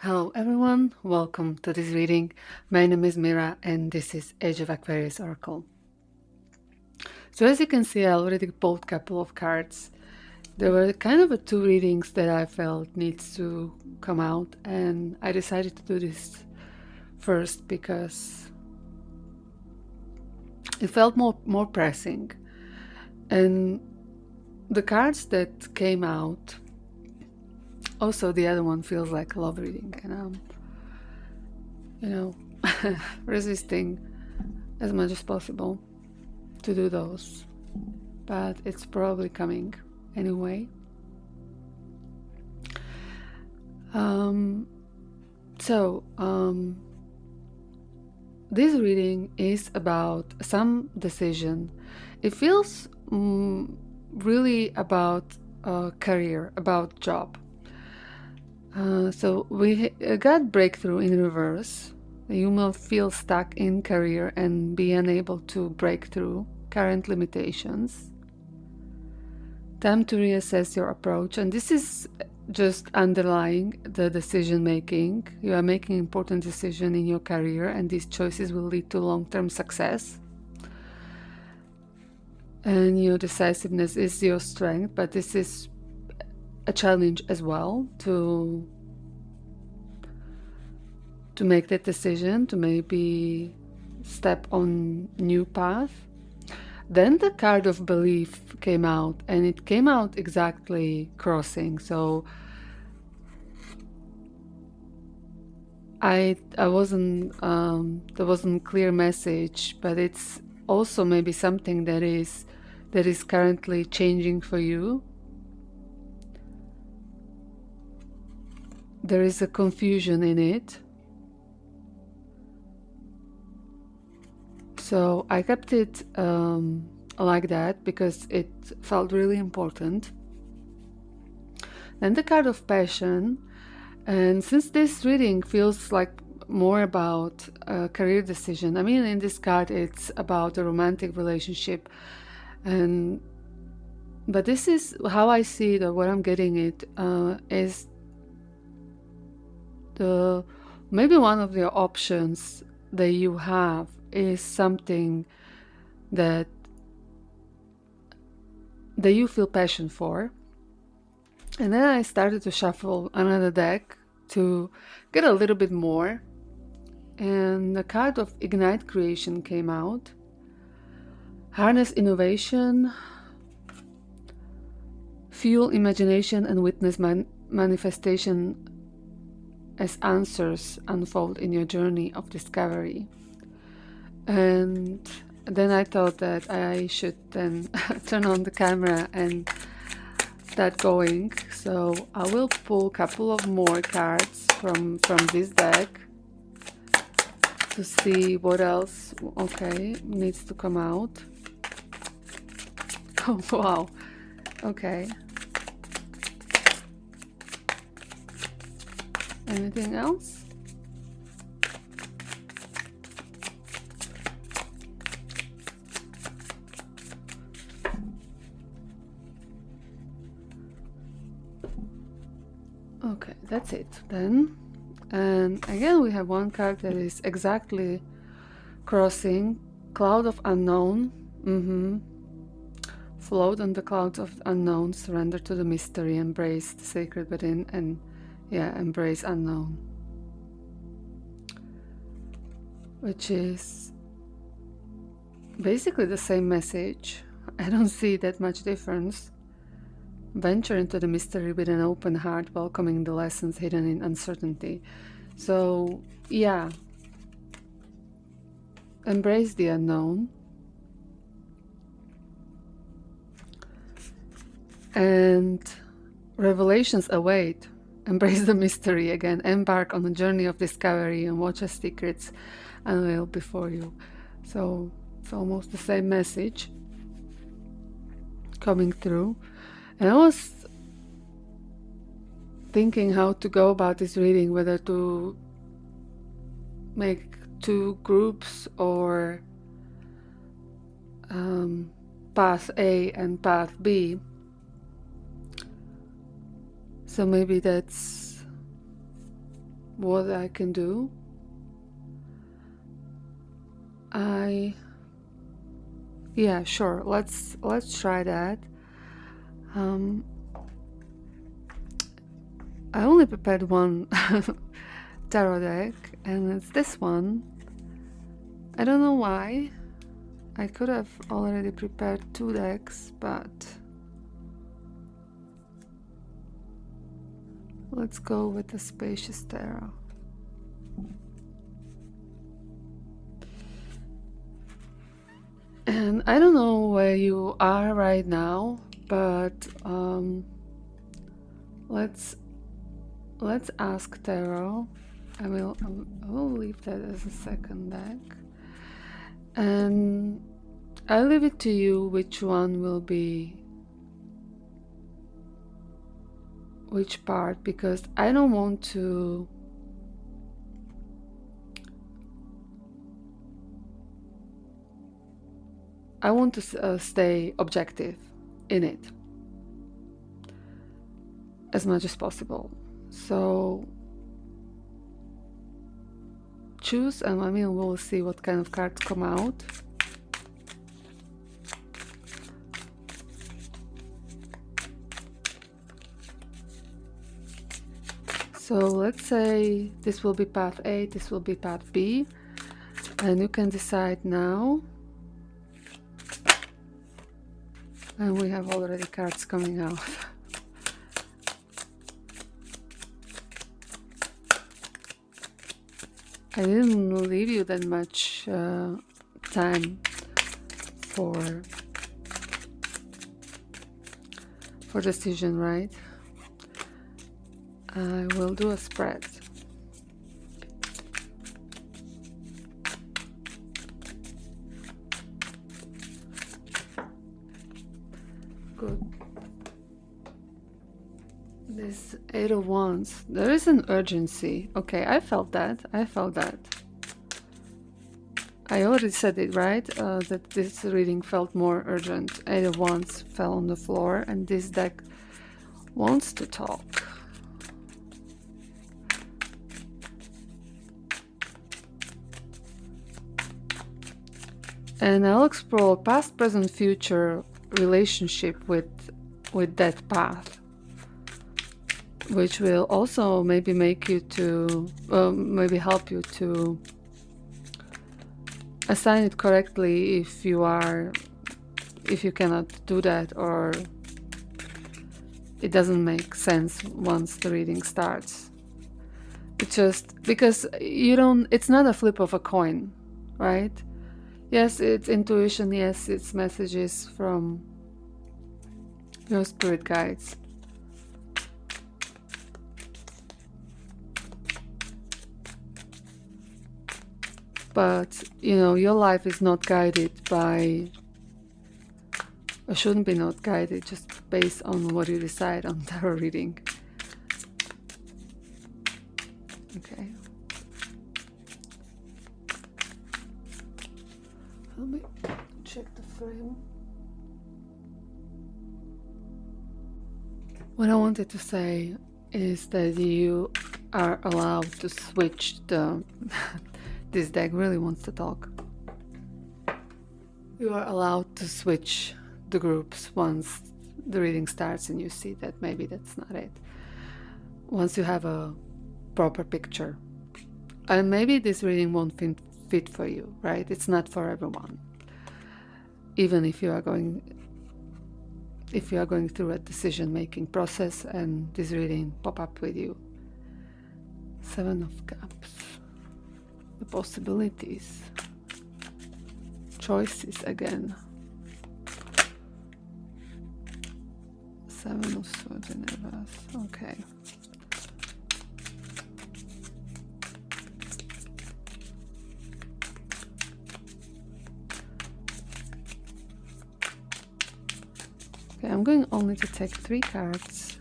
Hello everyone, welcome to this reading. My name is Mira and this is Age of Aquarius Oracle. So as you can see, I already pulled a couple of cards. There were kind of two readings that I felt needs to come out, and I decided to do this first because it felt more pressing. And the cards that came out, also the other one feels like a love reading, and I'm resisting as much as possible to do those, but it's probably coming anyway. This reading is about some decision. It feels really about career, about job. So we got breakthrough in reverse. You will feel stuck in career and be unable to break through current limitations. Time to reassess your approach, and this is just underlying the decision making. You are making important decision in your career, and these choices will lead to long-term success. And your decisiveness is your strength, but this is a challenge as well to make that decision, to maybe step on new path. Then the card of belief came out, and it came out exactly crossing. So I wasn't there wasn't clear message, but it's also maybe something that is currently changing for you. There is a confusion in it. So I kept it like that because it felt really important. Then the card of passion, and since this reading feels like more about a career decision, I mean, in this card it's about a romantic relationship, but this is how I see it, or what I'm getting it is maybe one of the options that you have is something that you feel passion for. And then I started to shuffle another deck to get a little bit more, and the card of Ignite Creation came out. Harness innovation, fuel imagination, and witness manifestation as answers unfold in your journey of discovery. And then I thought that I should then turn on the camera and start going. So I will pull a couple of more cards from this deck to see what else needs to come out. Oh wow, okay. Anything else? Okay, that's it then. And again we have one card that is exactly crossing. Cloud of unknown. Float on the clouds of unknown, surrender to the mystery, embrace the sacred within, and embrace unknown, which is basically the same message. I don't see that much difference. Venture into the mystery with an open heart, welcoming the lessons hidden in uncertainty. So yeah, embrace the unknown, and revelations await. Embrace the mystery again, embark on a journey of discovery, and watch as secrets unveil before you. So it's almost the same message coming through. And I was thinking how to go about this reading, whether to make two groups or path A and path B. So maybe that's what I can do. Yeah, sure. Let's try that. I only prepared one tarot deck, and it's this one. I don't know why. I could have already prepared 2 decks, but let's go with the Spacious Tarot. And I don't know where you are right now, but let's ask Tarot. I will leave that as a second deck, and I'll leave it to you which one will be which part, because I don't want to stay objective in it as much as possible. So choose, and I mean, we'll see what kind of cards come out. So let's say this will be path A, this will be path B, and you can decide now. And we have already cards coming out. I didn't leave you that much time for decision, right? I will do a spread. Good. This 8 of Wands, there is an urgency. Okay, I felt that. I already said it, right? That this reading felt more urgent. 8 of Wands fell on the floor, and this deck wants to talk. And I'll explore past, present, future relationship with that path, which will also maybe make you to, maybe help you to assign it correctly if you cannot do that, or it doesn't make sense once the reading starts. It's just because it's not a flip of a coin, right? Yes, it's intuition, yes, it's messages from your spirit guides. But, your life is not guided by, or shouldn't be not guided just based on what you decide on tarot reading. Okay. Let me check the frame. What I wanted to say is that you are allowed to switch the... This deck really wants to talk. You are allowed to switch the groups once the reading starts and you see that maybe that's not it. Once you have a proper picture. And maybe this reading won't fit for you, right? It's not for everyone. Even if you are going through a decision-making process and this reading pop up with you. 7 of Cups. The possibilities. Choices again. 7 of Swords in reverse. Okay. Okay, I'm going only to take 3 cards.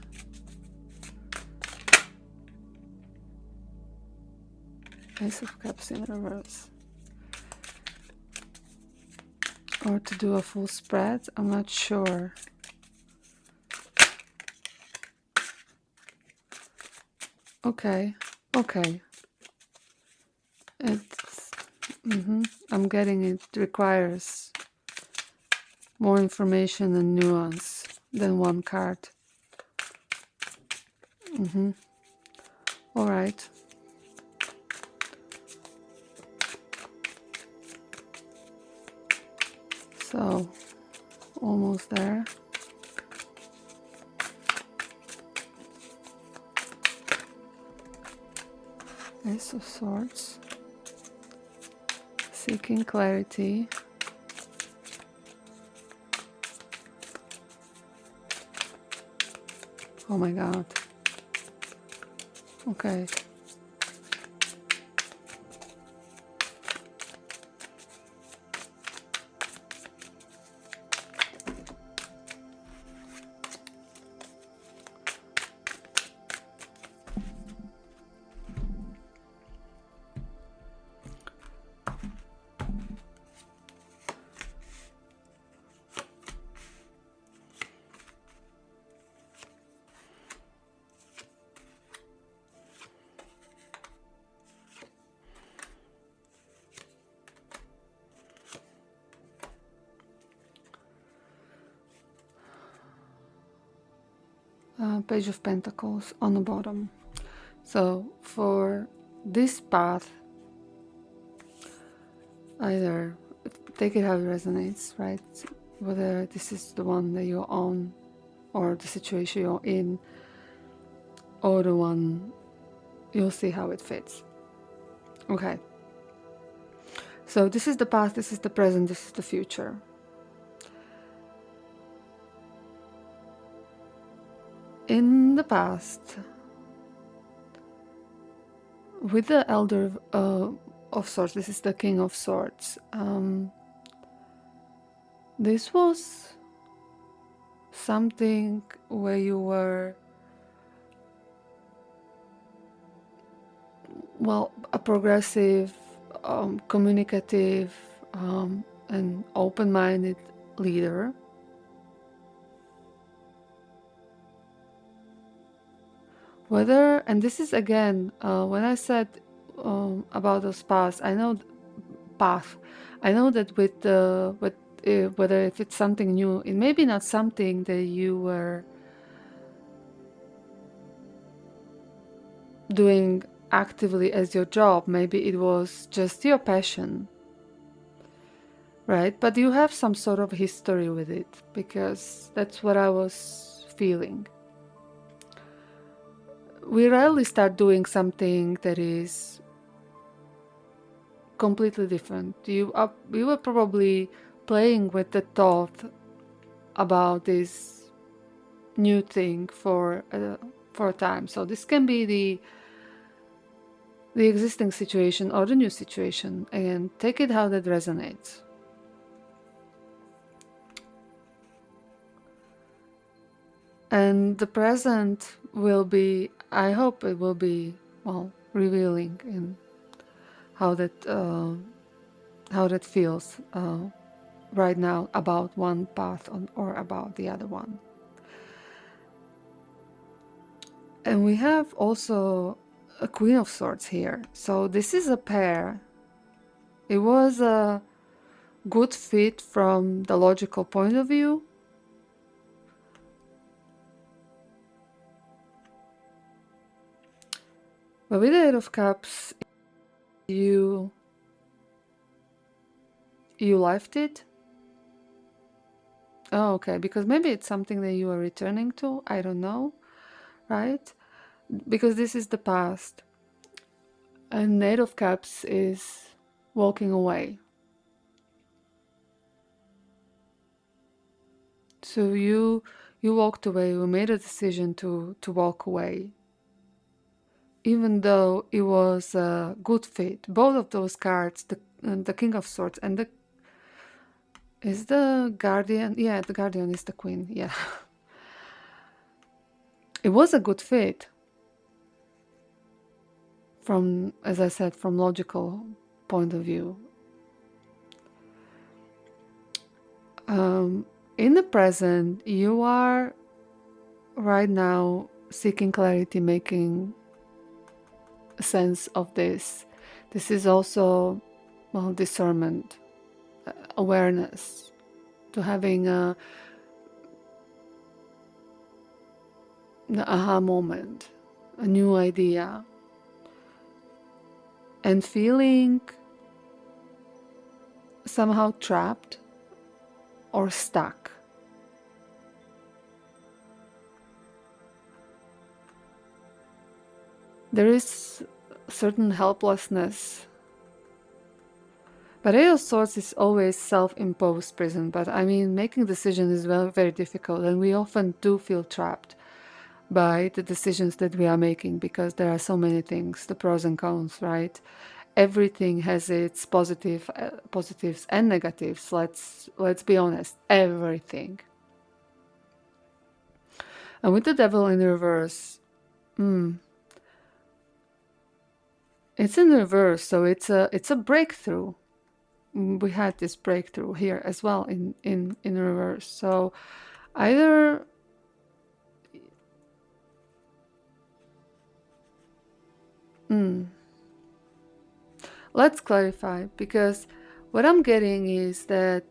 Ace of Cups in reverse. Or to do a full spread, I'm not sure. Okay. It's, I'm getting it requires more information and nuance than one card. All right. So, almost there. Ace of Swords. Seeking clarity. Oh my god. Okay. Page of Pentacles on the bottom. So for this path, either take it how it resonates, right? Whether this is the one that you're on, or the situation you're in, or the one, you'll see how it fits. Okay. So this is the past, this is the present, this is the future. In the past, with the Elder of Swords, this is the King of Swords, this was something where you were, well, a progressive, communicative, and open-minded leader. Whether, and this is again, when I said about those paths, I know that with whether if it's something new, it may be not something that you were doing actively as your job. Maybe it was just your passion, right? But you have some sort of history with it, because that's what I was feeling. We rarely start doing something that is completely different. You were probably playing with the thought about this new thing for a time. So this can be the existing situation or the new situation, and take it how that resonates. And the present will be, I hope it will be, well, revealing in how that feels right now about one path or about the other one. And we have also a Queen of Swords here. So this is a pair. It was a good fit from the logical point of view. But with the Eight of Cups, you left it. Oh, okay, because maybe it's something that you are returning to. I don't know, right? Because this is the past. And Eight of Cups is walking away. So you walked away, you made a decision to walk away. Even though it was a good fit. Both of those cards, the King of Swords and the Guardian. Yeah, the Guardian is the Queen, yeah. It was a good fit. From, as I said, from logical point of view. In the present, you are right now seeking clarity, making sense of this. This is also, well, discernment, awareness, to having an aha moment, a new idea, and feeling somehow trapped or stuck. There is certain helplessness. But Eight of Swords is always self-imposed prison, but I mean, making decisions is very, very difficult, and we often do feel trapped by the decisions that we are making because there are so many things, the pros and cons, right? Everything has its positives and negatives. Let's be honest, everything. And with the Devil in reverse, it's in reverse, so it's a breakthrough. We had this breakthrough here as well in reverse. So either let's clarify, because what I'm getting is that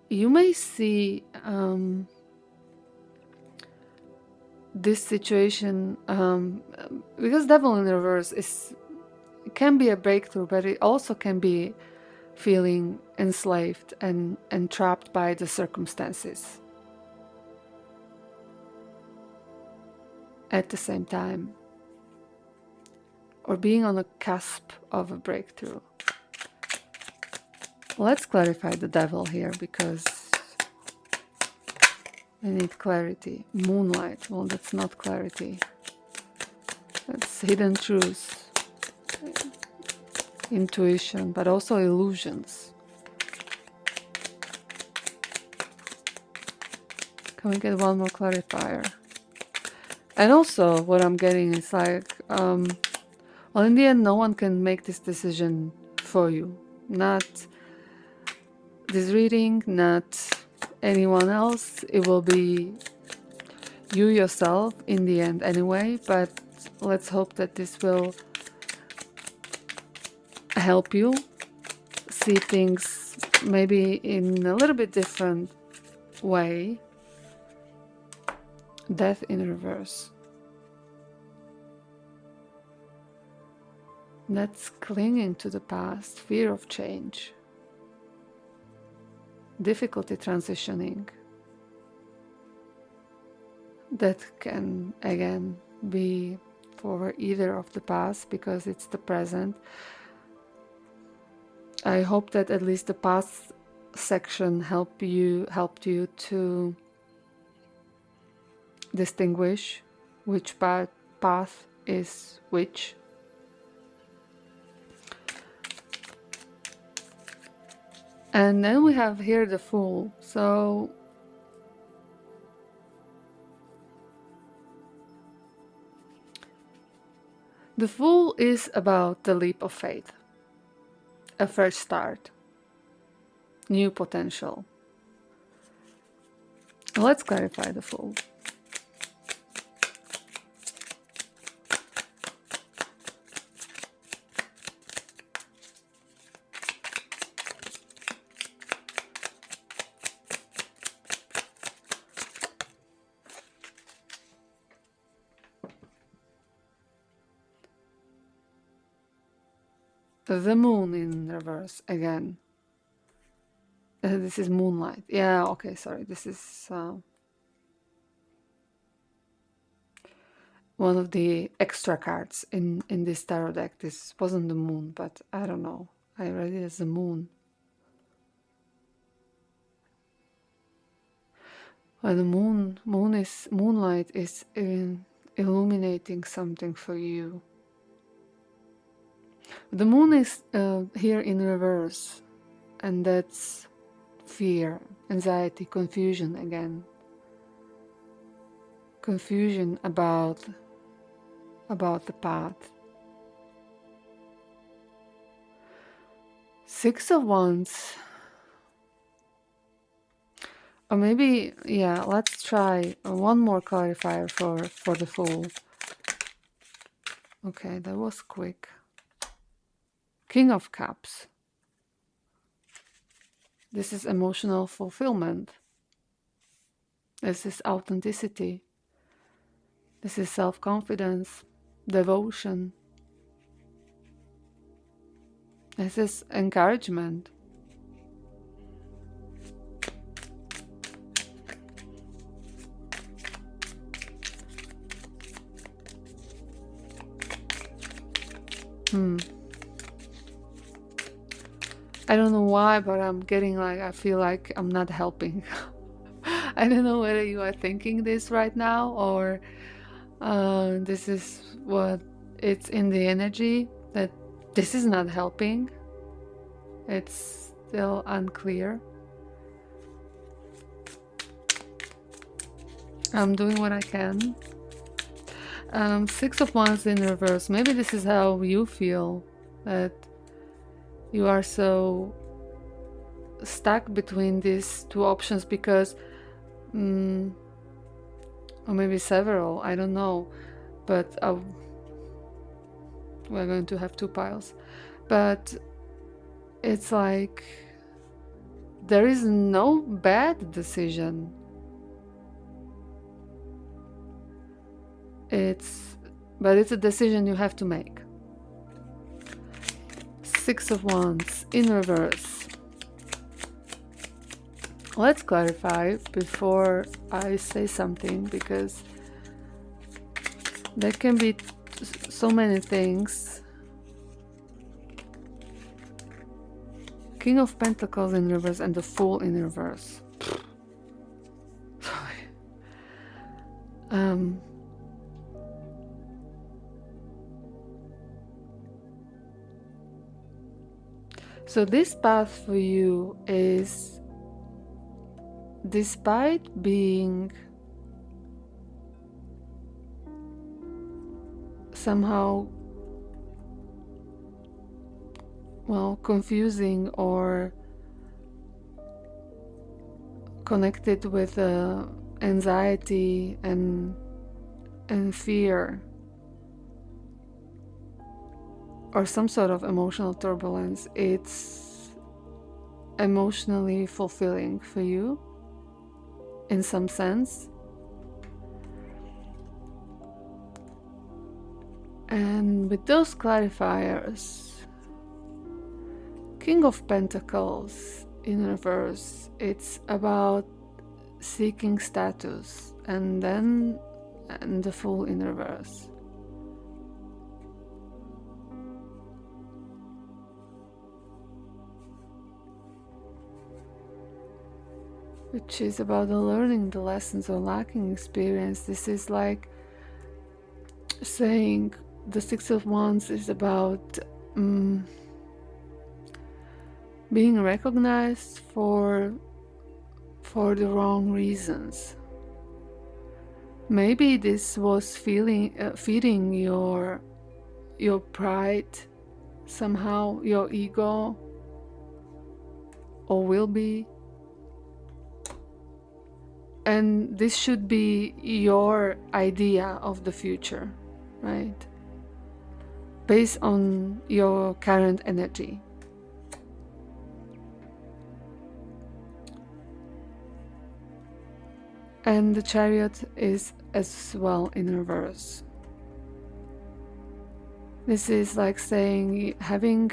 you may see this situation, because Devil in reverse can be a breakthrough, but it also can be feeling enslaved and trapped by the circumstances at the same time, or being on the cusp of a breakthrough. Let's clarify the Devil here, because I need clarity. Moonlight, well, that's not clarity. That's hidden truths, intuition, but also illusions. Can we get one more clarifier? And also, what I'm getting is like, well, in the end, no one can make this decision for you. Not this reading, not anyone else. It will be you yourself in the end anyway, but let's hope that this will help you see things maybe in a little bit different way. Death in reverse. That's clinging to the past, fear of change, difficulty transitioning. That can again be for either of the past, because it's the present. I hope that at least the past section helped you to distinguish which path is which. And then we have here the Fool. So the Fool is about the leap of faith, a fresh start, new potential. Let's clarify the Fool. The Moon in reverse again. This is Moonlight. Yeah, okay, sorry. This is one of the extra cards in this tarot deck. This wasn't the Moon, but I don't know. I read it as the Moon. Well, the Moonlight is illuminating something for you. The Moon is here in reverse, and that's fear, anxiety, confusion again. Confusion about the path. Six of Wands. Or maybe, yeah, let's try one more clarifier for the Fool. Okay, that was quick. King of Cups. This is emotional fulfillment. This is authenticity. This is self-confidence, devotion. This is encouragement. I don't know why, but I'm getting like, I feel like I'm not helping. I don't know whether you are thinking this right now or this is what it's in the energy, that this is not helping. It's still unclear. I'm doing what I can. Six of Wands in reverse. Maybe this is how you feel, that you are so stuck between these two options because, or maybe several, I don't know, but we're going to have two piles. But it's like there is no bad decision. But it's a decision you have to make. Six of Wands in reverse. Let's clarify before I say something, because there can be so many things. King of Pentacles in reverse and the Fool in reverse. So this path for you is, despite being somehow, well, confusing or connected with anxiety and fear, or some sort of emotional turbulence, it's emotionally fulfilling for you in some sense. And with those clarifiers, King of Pentacles in reverse, it's about seeking status, and then the Fool in reverse. Which is about the learning the lessons or lacking experience. This is like saying the Six of Wands is about being recognized for the wrong reasons. Maybe this was feeding your pride somehow, your ego, or will be. And this should be your idea of the future, right? Based on your current energy. And the Chariot is as well in reverse. This is like saying, having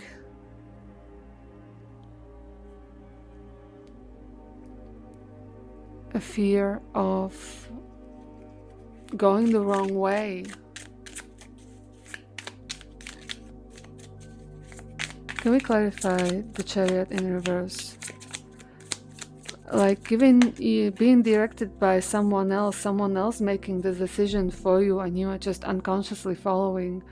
a fear of going the wrong way. Can we clarify the Chariot in reverse? Like being directed by someone else making the decision for you, and you are just unconsciously following.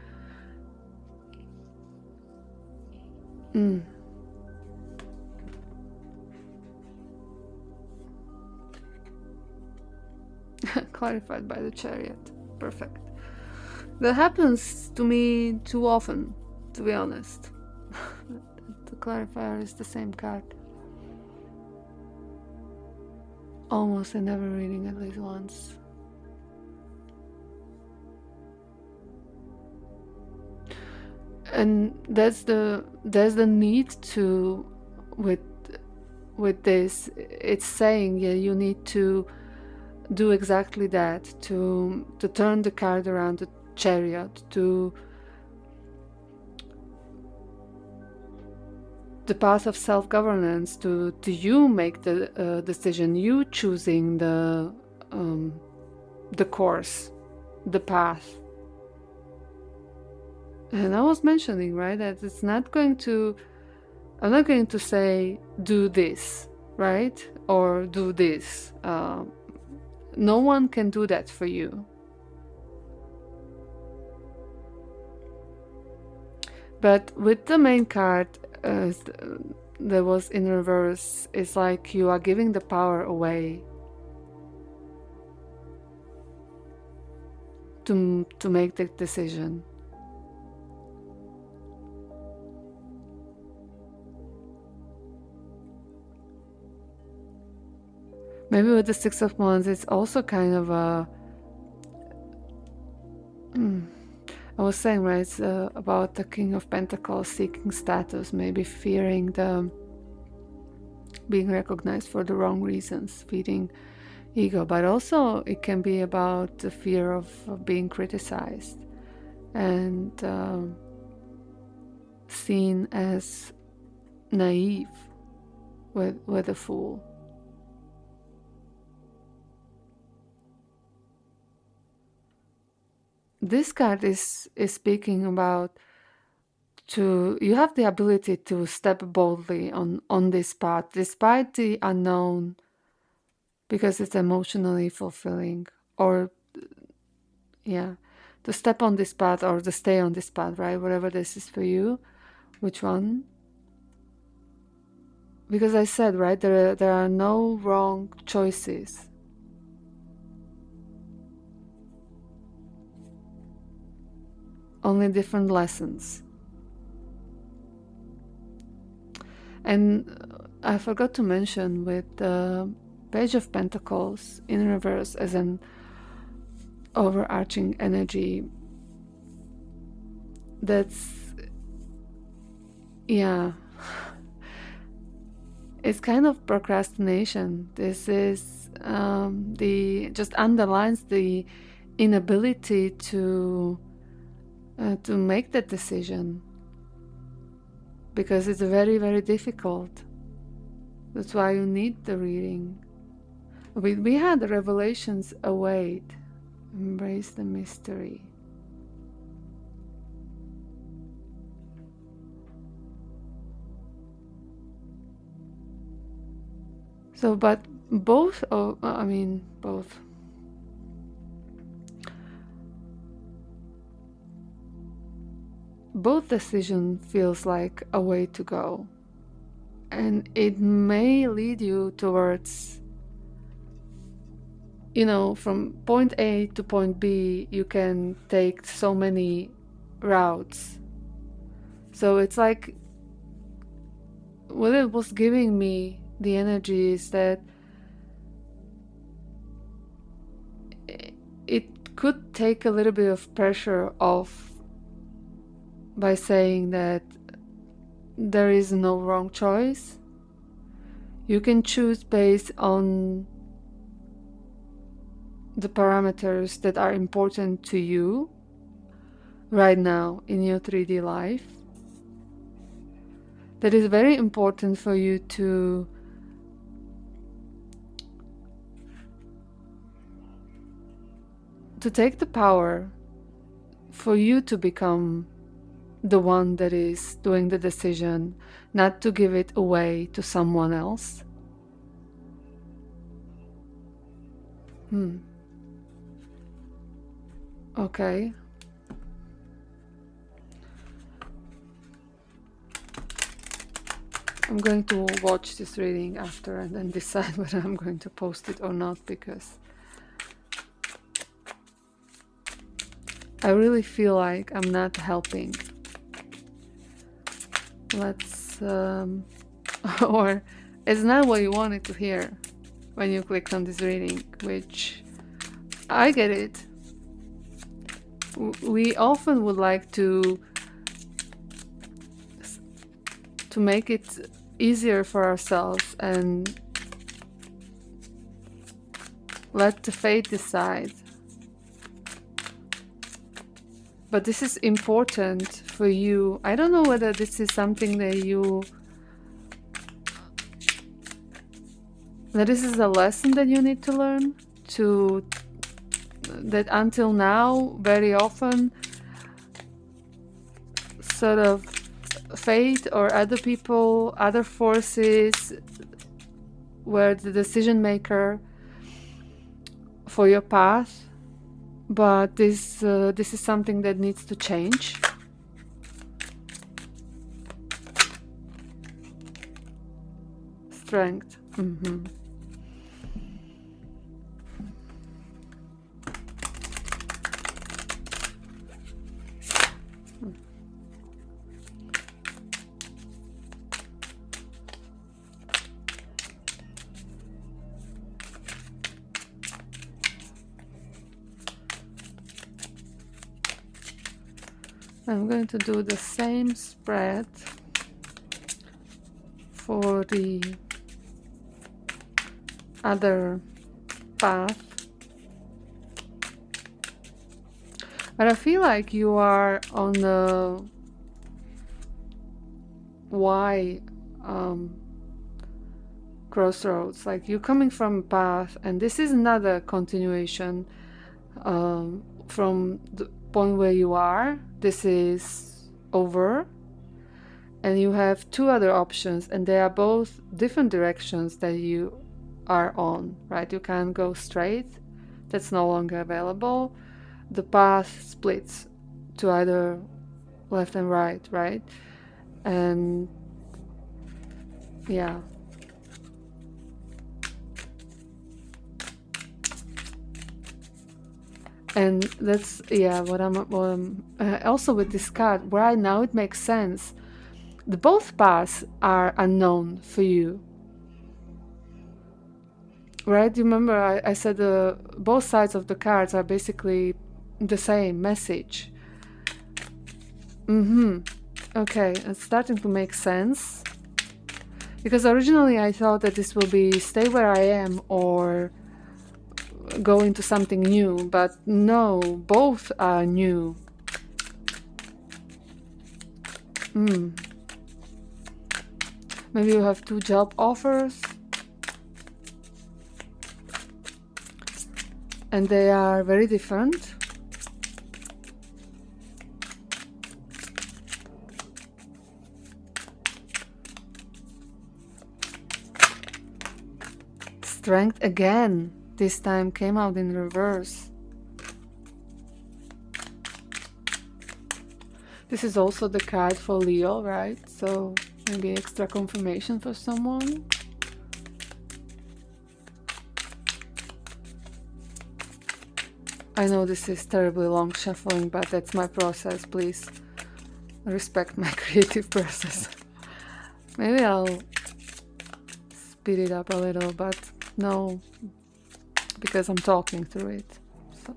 Clarified by the Chariot. Perfect. That happens to me too often, to be honest. The clarifier is the same card. Almost in every reading, at least once. and there's the need to, with this, it's saying, yeah, you need to do exactly that, to turn the card around, the Chariot, to the path of self-governance, to you make the decision, you choosing the course, the path. And I was mentioning, right, that it's not going to, I'm not going to say do this, right, or do this. No one can do that for you. But with the main card that was in reverse, it's like you are giving the power away to make the decision. Maybe with the Six of Wands, it's also kind of a... I was saying, right, it's about the King of Pentacles seeking status, maybe fearing the being recognized for the wrong reasons, feeding ego, but also it can be about the fear of being criticized and seen as naive with a fool. This card is speaking about you have the ability to step boldly on this path, despite the unknown, because it's emotionally fulfilling, or yeah, to step on this path or to stay on this path, right? Whatever this is for you, which one? Because I said, right, there are no wrong choices. Only different lessons. And I forgot to mention with the Page of Pentacles in reverse as an overarching energy, that's, yeah, it's kind of procrastination. This is just underlines the inability to make that decision, because it's very, very difficult. That's why you need the reading. We had the revelations await. Embrace the mystery. So, but both, both. Both decision feels like a way to go, and it may lead you towards, from point A to point B, you can take so many routes. So it's like, what it was giving me the energy is that it could take a little bit of pressure off by saying that there is no wrong choice. You can choose based on the parameters that are important to you right now in your 3D life. That is very important for you to take the power, for you to become the one that is doing the decision, not to give it away to someone else. Okay. I'm going to watch this reading after and then decide whether I'm going to post it or not, because I really feel like I'm not helping. Let's or it's not what you wanted to hear when you clicked on this reading, which I get it. We often would like to to make it easier for ourselves and let the fate decide. But this is important for you. I don't know whether this is something that this is a lesson that you need to learn, that until now, very often, sort of fate or other people, other forces were the decision maker for your path. But this is something that needs to change. Strength. I'm going to do the same spread for the other path. But I feel like you are on the Y crossroads. Like you're coming from a path, and this is another continuation from the point where you are. This is over, and you have two other options, and they are both different directions that you are on, right? You can't go straight, that's no longer available. The path splits to either left and right? And yeah. And that's, yeah, what I'm also with this card, right now it makes sense. The both paths are unknown for you. Right? You remember I said both sides of the cards are basically the same message. Okay, it's starting to make sense. Because originally I thought that this will be stay where I am or go into something new, but no, both are new. Maybe you have two job offers and they are very different. Strength again. This time came out in reverse. This is also the card for Leo, right? So maybe extra confirmation for someone. I know this is terribly long shuffling, but that's my process. Please respect my creative process. Maybe I'll speed it up a little, but no, because I'm talking through it. So.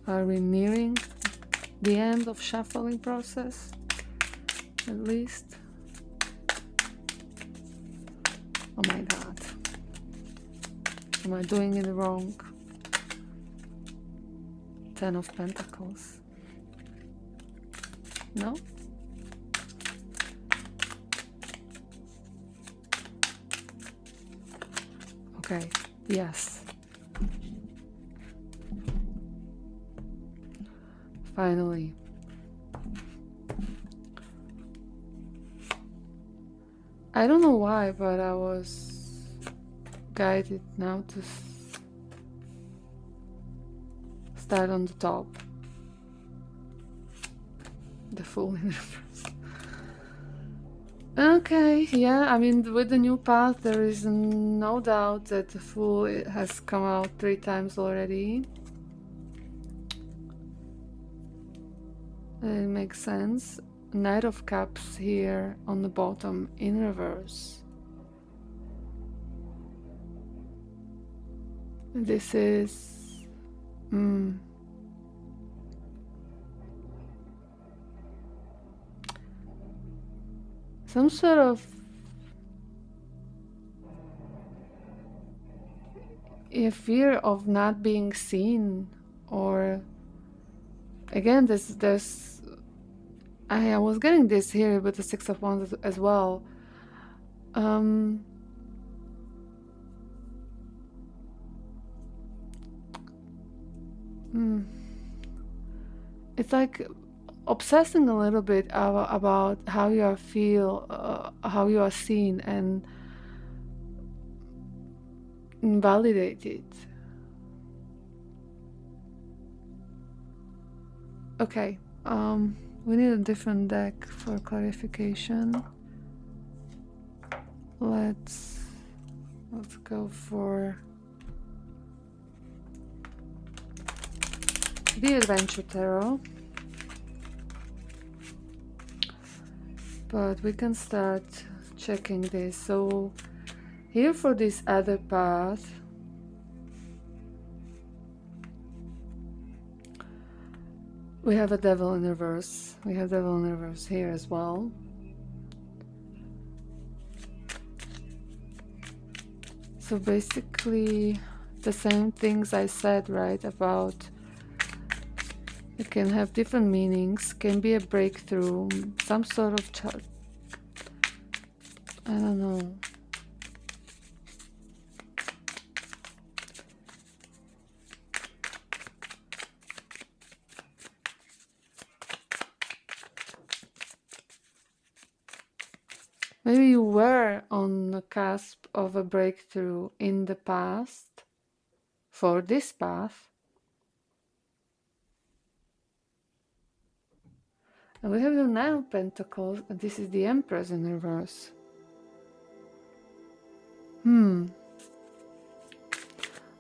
Are we nearing the end of shuffling process? At least. Oh my god. Am I doing it wrong? 10 of Pentacles. No? Okay, yes. Finally. I don't know why, but I was guided now to start on the top. The Fool in reverse. Okay, yeah, I mean, with the new path, there is no doubt that the Fool has come out 3 times already. It makes sense. Knight of Cups here on the bottom in reverse. This is some sort of a fear of not being seen, or again, there's I was getting this here with the Six of Wands as well. It's like obsessing a little bit about how you are how you are seen and invalidated. Okay, we need a different deck for clarification. Let's go for the Adventure Tarot. But we can start checking this. So here for this other path, we have a Devil in reverse. We have Devil in reverse here as well. So basically the same things I said, right, about it can have different meanings, can be a breakthrough, some sort of I don't know. Maybe you were on the cusp of a breakthrough in the past for this path. And we have the Nine of Pentacles, and this is the Empress in reverse. Nine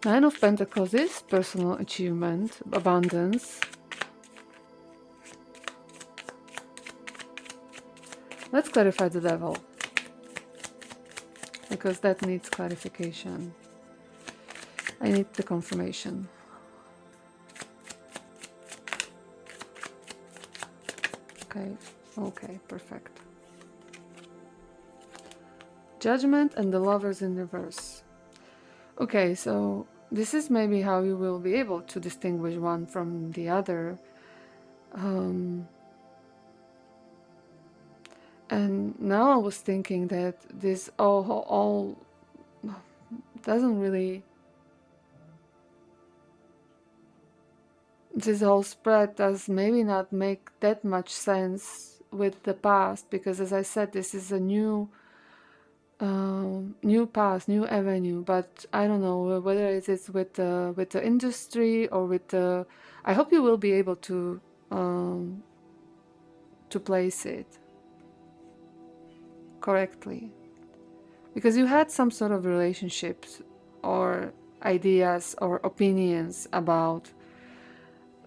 of Pentacles is personal achievement, abundance. Let's clarify the Devil, because that needs clarification. I need the confirmation. Okay, perfect. Judgment and the Lovers in reverse. Okay, so this is maybe how you will be able to distinguish one from the other. And now I was thinking that this all doesn't really... This whole spread does maybe not make that much sense with the past, because as I said, this is a new path, new avenue. But I don't know whether it is with the industry or with the... I hope you will be able to place it correctly, because you had some sort of relationships or ideas or opinions about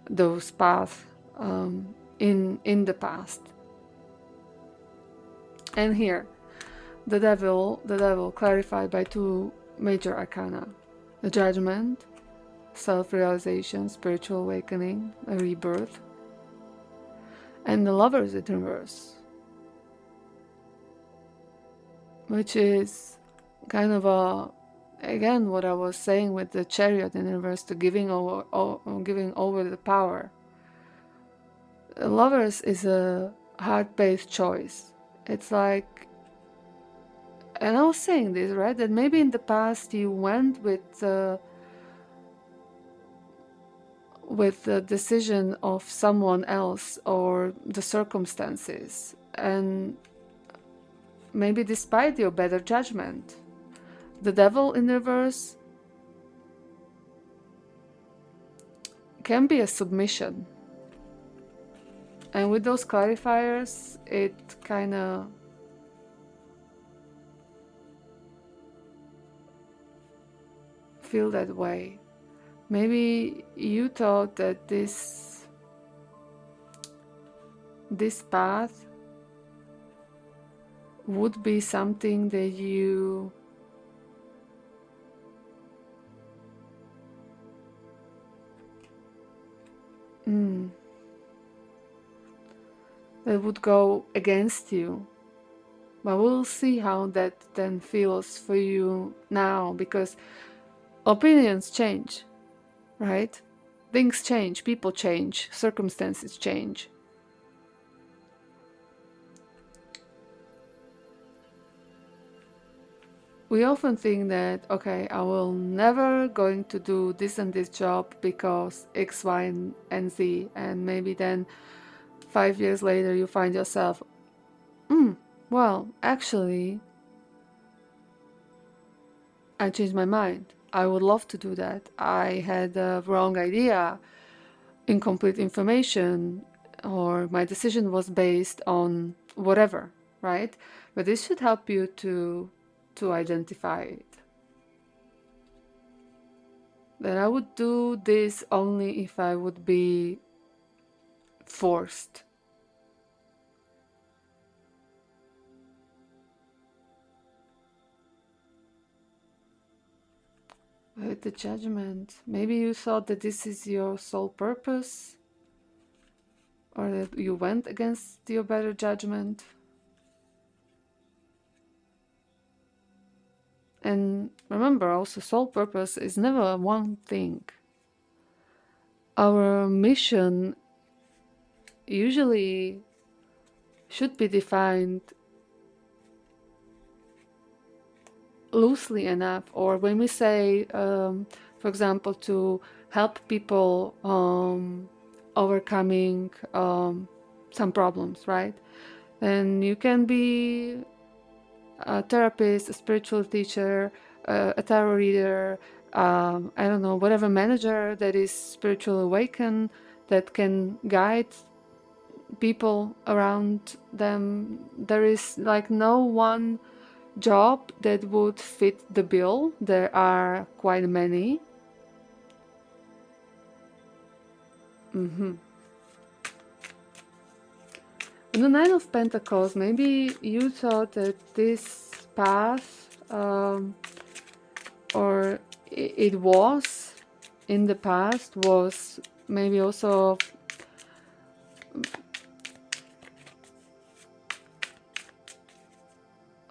those paths in the past. And here the devil clarified by two major arcana: the Judgment, self-realization, spiritual awakening, a rebirth, and the Lovers in reverse, which is kind of a, again, what I was saying with the Chariot in reverse, to giving over the power. Lovers is a heart-based choice. It's like, and I was saying this, right, that maybe in the past you went with the decision of someone else or the circumstances, and maybe despite your better judgment. The Devil in reverse can be a submission. And with those clarifiers, it kind of feel that way. Maybe you thought that this path would be something that you that would go against you. But we'll see how that then feels for you now, because opinions change, right? Things change, people change, circumstances change. We often think that, okay, I will never going to do this and this job because X, Y, and Z, and maybe then 5 years later you find yourself, well, actually, I changed my mind. I would love to do that. I had a wrong idea, incomplete information, or my decision was based on whatever, right? But this should help you to identify it. That I would do this only if I would be forced. With the Judgment, maybe you thought that this is your sole purpose, or that you went against your better judgment. And remember also, sole purpose is never one thing. Our mission usually should be defined loosely enough, or when we say, for example, to help people overcoming some problems, right? Then you can be a therapist, a spiritual teacher, a tarot reader, I don't know, whatever manager that is spiritually awakened, that can guide people around them. There is like no one job that would fit the bill. There are quite many. And the Nine of Pentacles, maybe you thought that this path, or it was in the past, was maybe also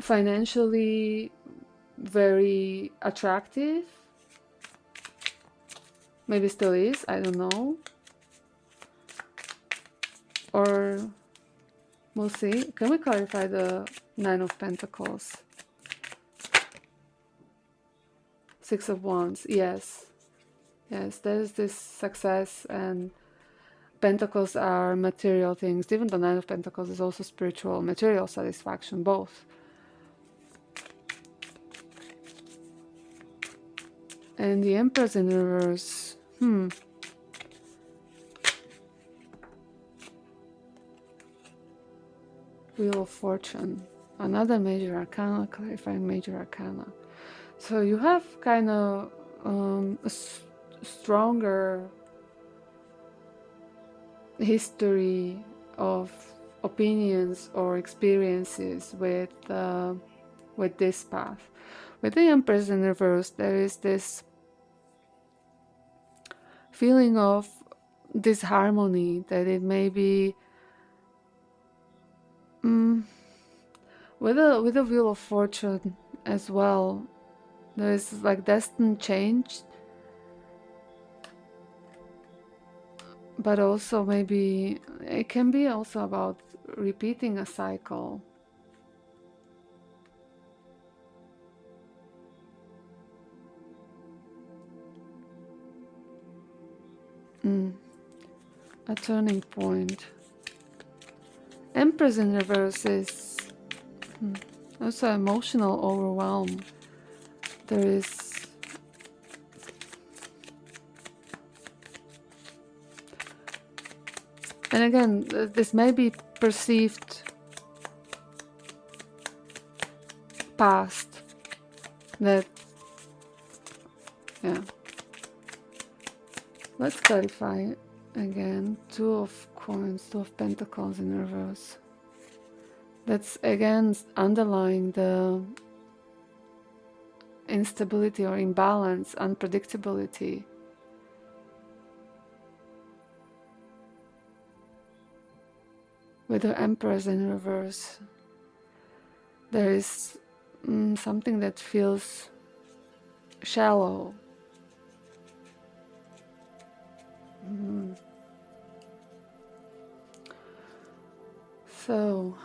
financially very attractive. Maybe still is, I don't know. Or we'll see. Can we clarify the Nine of Pentacles? Six of Wands, yes. Yes, there's this success, and Pentacles are material things. Even the Nine of Pentacles is also spiritual, material satisfaction, both. And the Empress in reverse, Wheel of Fortune, another major arcana, clarifying major arcana. So you have kind of a stronger history of opinions or experiences with this path. With the Empress in reverse, there is this feeling of disharmony, that it may be with a Wheel of Fortune as well. There is like destined change, but also maybe it can be also about repeating a cycle. A turning point. Empress in reverse is also emotional overwhelm. There is and again, this may be perceived past, that, yeah. Let's clarify again. Two of Coins, Two of Pentacles in reverse. That's again underlying the instability or imbalance, unpredictability. with the Empress in reverse. There is something that feels shallow. So,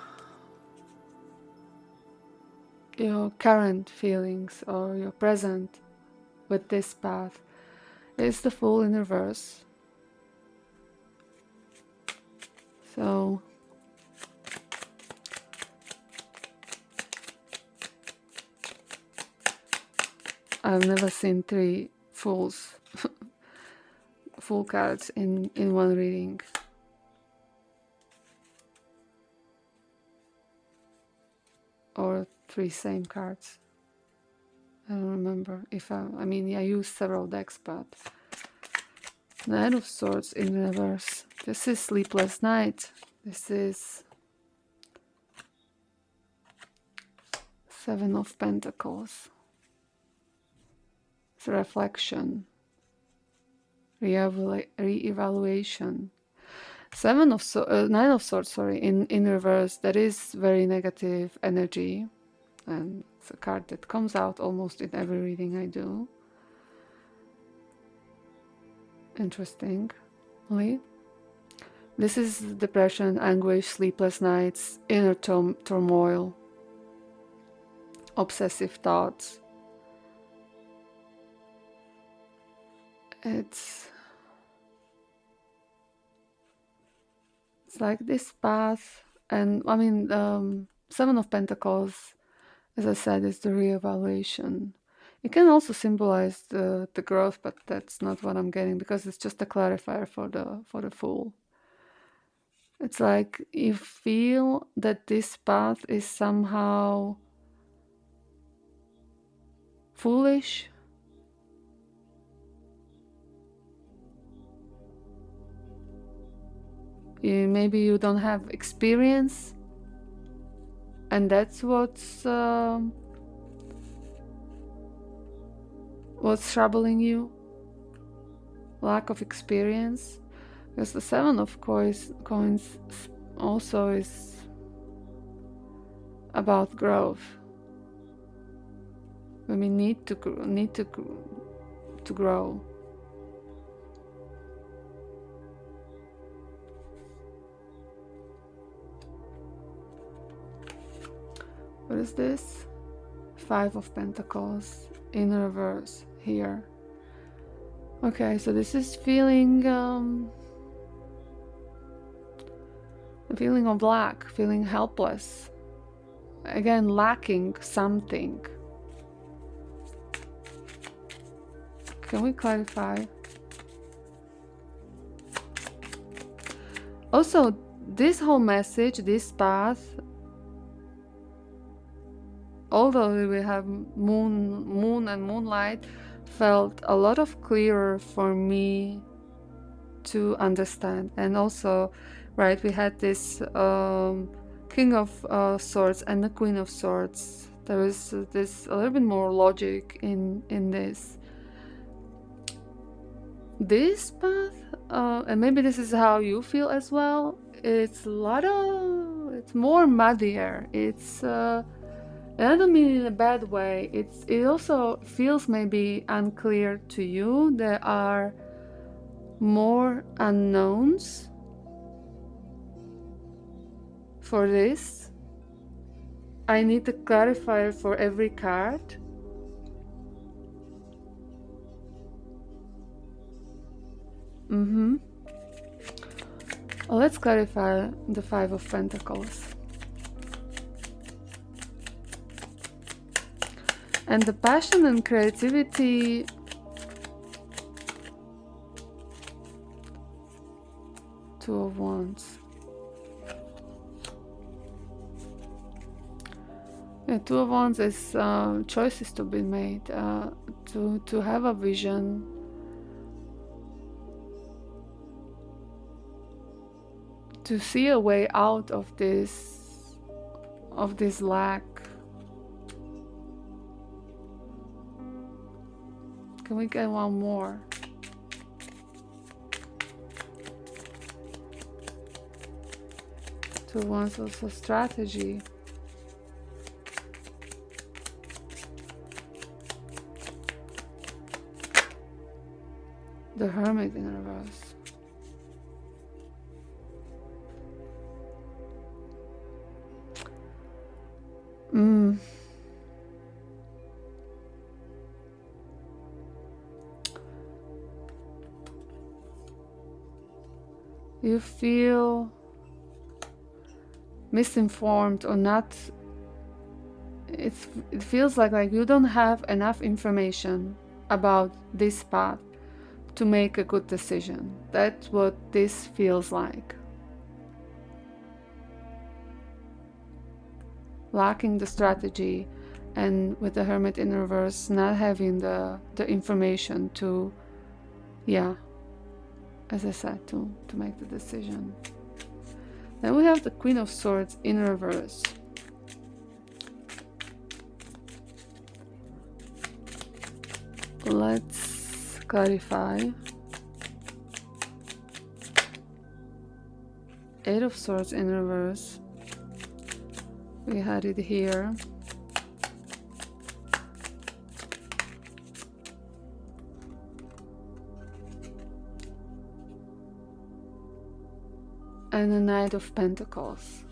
your current feelings or your present with this path is the Fool in reverse. So, I've never seen 3 fools, full cards in one reading. Or 3 same cards. I don't remember if I mean, I used several decks, but Nine of Swords in reverse. This is Sleepless Night. This is 7 of Pentacles. It's a reflection, re-evaluation. 9 of Swords, sorry, in reverse. That is very negative energy, and it's a card that comes out almost in every reading I do. Interestingly, this is depression, anguish, sleepless nights, inner turmoil, obsessive thoughts. It's like this path, and I mean, 7 of Pentacles, as I said, is the reevaluation. It can also symbolize the growth, but that's not what I'm getting, because it's just a clarifier for the Fool. It's like you feel that this path is somehow foolish. Maybe you don't have experience, and that's what's troubling you. Lack of experience, because the 7 of coins also is about growth. We need to grow. What is this? 5 of Pentacles in reverse here. Okay, so this is feeling a feeling of lack, feeling helpless. Again, lacking something. Can we clarify? Also, this whole message, this path, although we have moon and moonlight, felt a lot of clearer for me to understand. And also, right, we had this King of Swords and the Queen of Swords. There was this a little bit more logic in this. This path, and maybe this is how you feel as well, it's more muddier. It's and I don't mean in a bad way. It also feels maybe unclear to you. There are more unknowns for this. I need to clarify for every card. Let's clarify the 5 of Pentacles. And the passion and creativity, Two of Wands. Yeah, Two of Wands is choices to be made, to have a vision, to see a way out of this lack. Can we get one more? Two of Wands, also strategy. The Hermit in reverse. You feel misinformed or not. It feels like you don't have enough information about this path to make a good decision. That's what this feels like. Lacking the strategy, and with the Hermit in reverse, not having the information to, yeah, as I said, to make the decision. Then we have the Queen of Swords in reverse. Let's clarify. Eight of Swords in reverse. We had it here. And the Knight of Pentacles.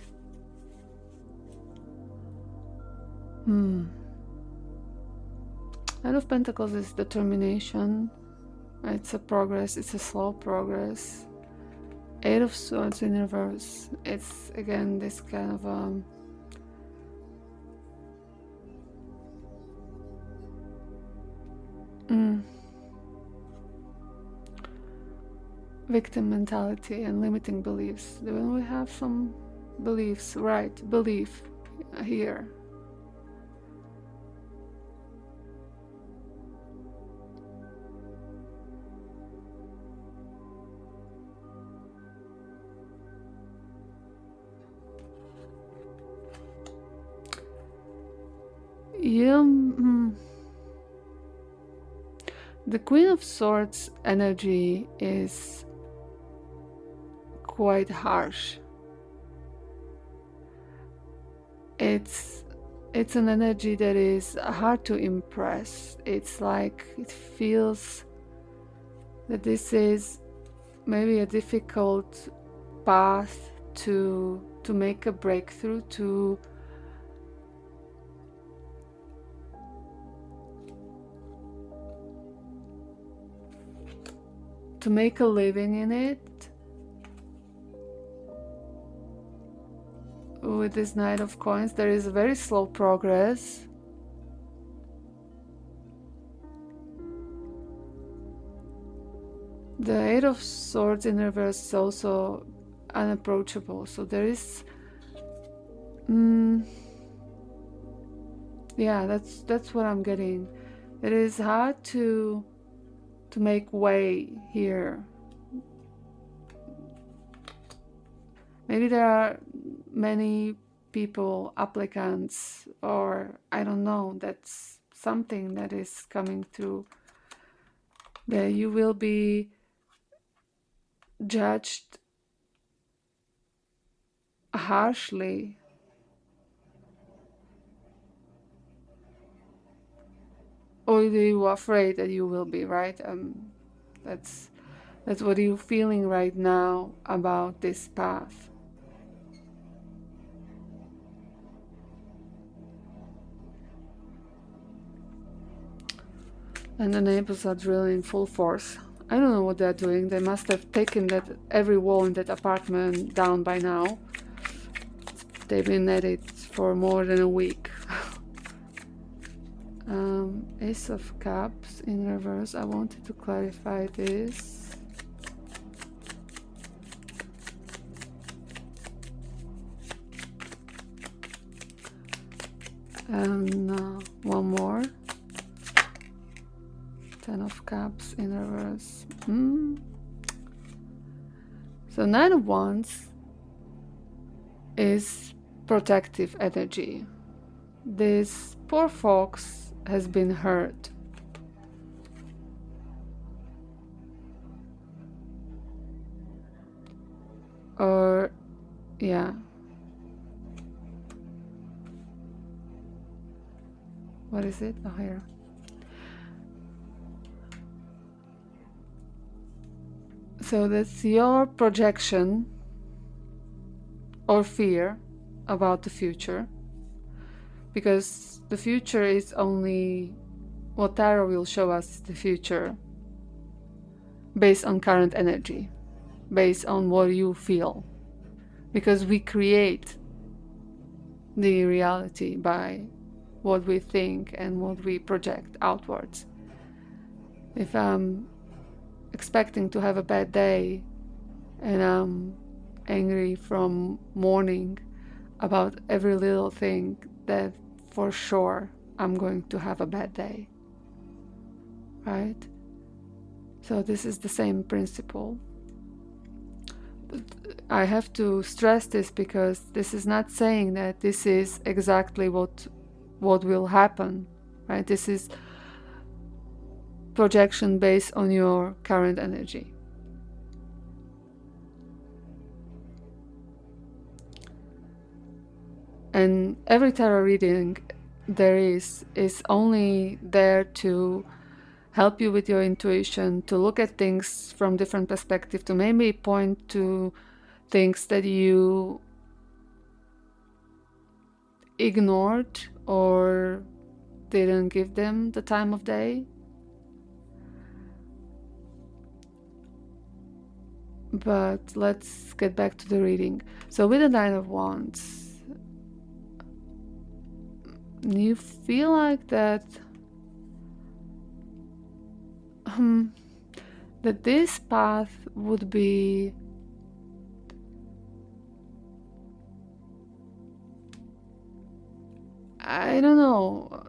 Knight of Pentacles is determination. It's a progress. It's a slow progress. Eight of Swords in reverse. It's again this kind of victim mentality and limiting beliefs. Then we have some beliefs, right? Belief here. The Queen of Swords energy is quite harsh. It's an energy that is hard to impress. It's like it feels that this is maybe a difficult path to make a breakthrough, to make a living in it. With this Knight of Coins, there is a very slow progress. The Eight of Swords in reverse is also unapproachable. So there is, yeah, that's what I'm getting. It is hard to make way here. Maybe there are many people, applicants, or I don't know, that's something that is coming through, that you will be judged harshly. Or you are afraid that you will be, right? That's what you're feeling right now about this path. And the neighbors are drilling full force. I don't know what they're doing. They must have taken every wall in that apartment down by now. They've been at it for more than a week. Ace of Cups in reverse. I wanted to clarify this. And one more. Ten of Cups in reverse. So Nine of Wands is protective energy. This poor fox has been hurt. Or, yeah, What is it? Oh, here. So that's your projection or fear about the future, because the future is only what tarot will show us, the future based on current energy, based on what you feel, because we create the reality by what we think and what we project outwards. If I'm expecting to have a bad day and I'm angry from morning about every little thing, that for sure I'm going to have a bad day, right? So this is the same principle. But I have to stress this because this is not saying that this is exactly what will happen, right? This is projection based on your current energy. And every tarot reading there is only there to help you with your intuition, to look at things from different perspectives, to maybe point to things that you ignored or didn't give them the time of day. But let's get back to the reading. So with the Nine of Wands, you feel like that that this path would be I don't know,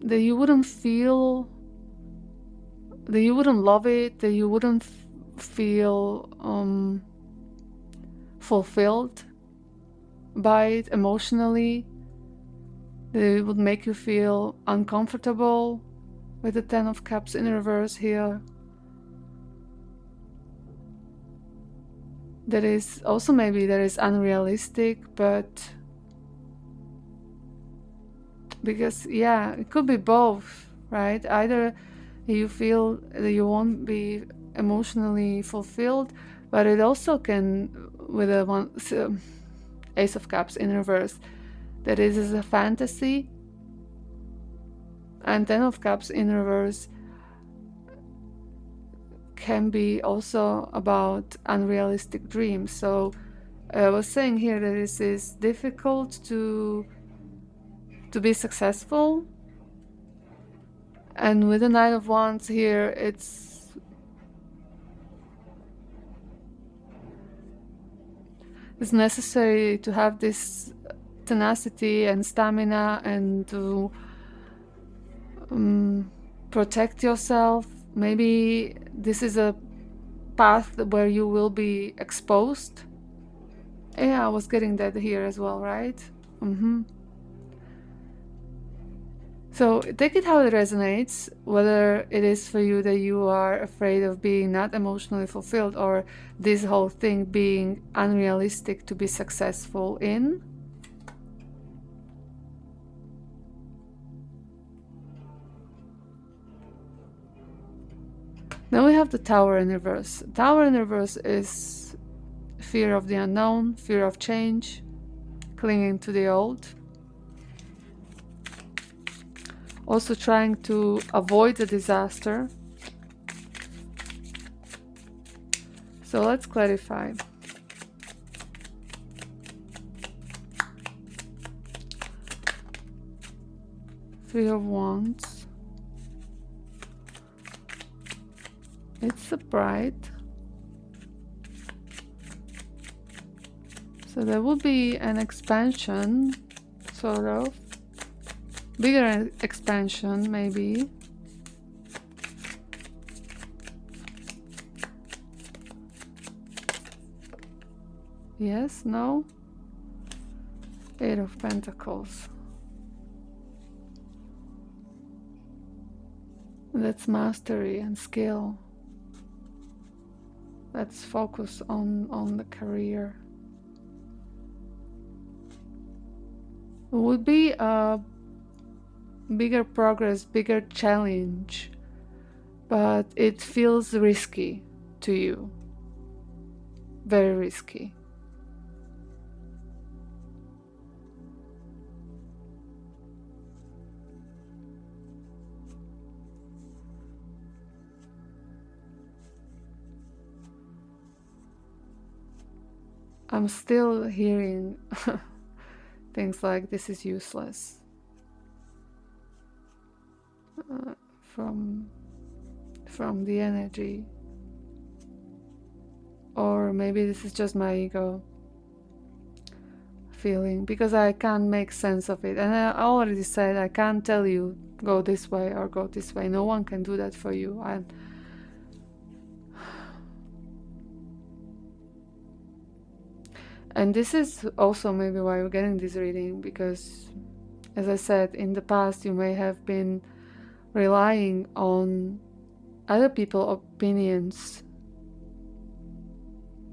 that you wouldn't feel, that you wouldn't love it, that you wouldn't feel fulfilled by it emotionally, that it would make you feel uncomfortable with the Ten of Cups in reverse here. That is also maybe that is unrealistic, but because yeah, it could be both, right? Either you feel that you won't be emotionally fulfilled, but it also can, with a Ace of Cups in reverse, that it is a fantasy, and Ten of Cups in reverse can be also about unrealistic dreams. So I was saying here that this is difficult to be successful, and with the Knight of Wands here, it's necessary to have this tenacity and stamina and to protect yourself. Maybe this is a path where you will be exposed. Yeah, I was getting that here as well, right? So take it how it resonates, whether it is for you that you are afraid of being not emotionally fulfilled or this whole thing being unrealistic to be successful in. Then we have the Tower in reverse. Tower in reverse is fear of the unknown, fear of change, clinging to the old. Also trying to avoid the disaster. So let's clarify. Three of Wands. It's the Bride. So there will be an expansion, sort of. Bigger expansion, maybe. Yes, no? Eight of Pentacles. That's mastery and skill. Let's focus on the career. It would be a bigger progress, bigger challenge, but it feels risky to you. Very risky. I'm still hearing things like this is useless from the energy, or maybe this is just my ego feeling, because I can't make sense of it. And I already said I can't tell you go this way or go this way. No one can do that for you. And this is also maybe why you're getting this reading, because as I said, in the past you may have been relying on other people's opinions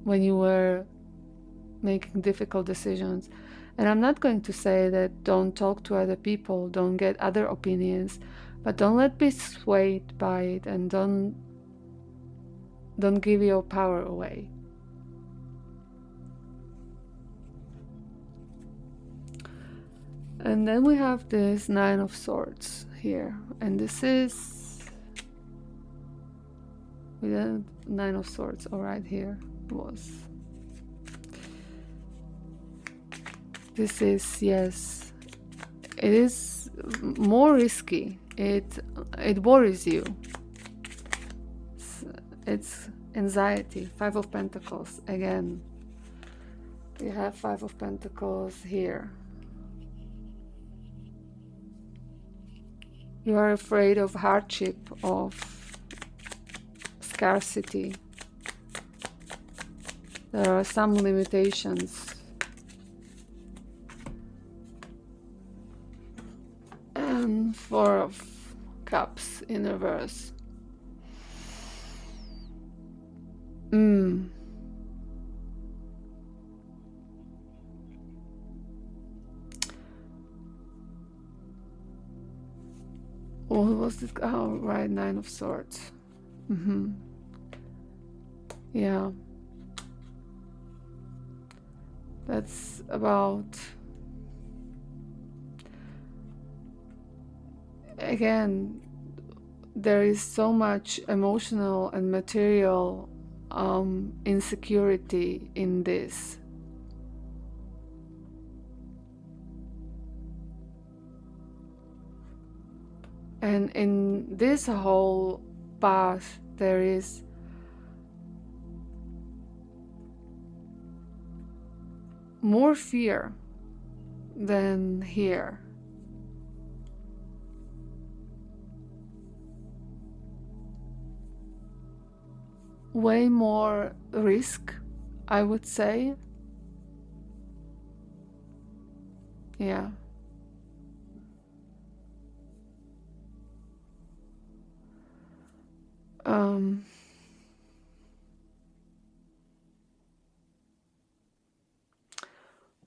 when you were making difficult decisions. And I'm not going to say that don't talk to other people, don't get other opinions, but don't let be swayed by it, and don't give your power away. And then we have this Nine of Swords here, and this is the Nine of Swords. All right, here was. This is, yes, it is more risky. It worries you. It's anxiety. Five of Pentacles again. We have Five of Pentacles here. You are afraid of hardship, of scarcity. There are some limitations. And Four of Cups in reverse. What was this? Oh, right, Nine of Swords. Yeah. That's about... Again, there is so much emotional and material insecurity in this. And in this whole path, there is more fear than here. Way more risk, I would say. Yeah.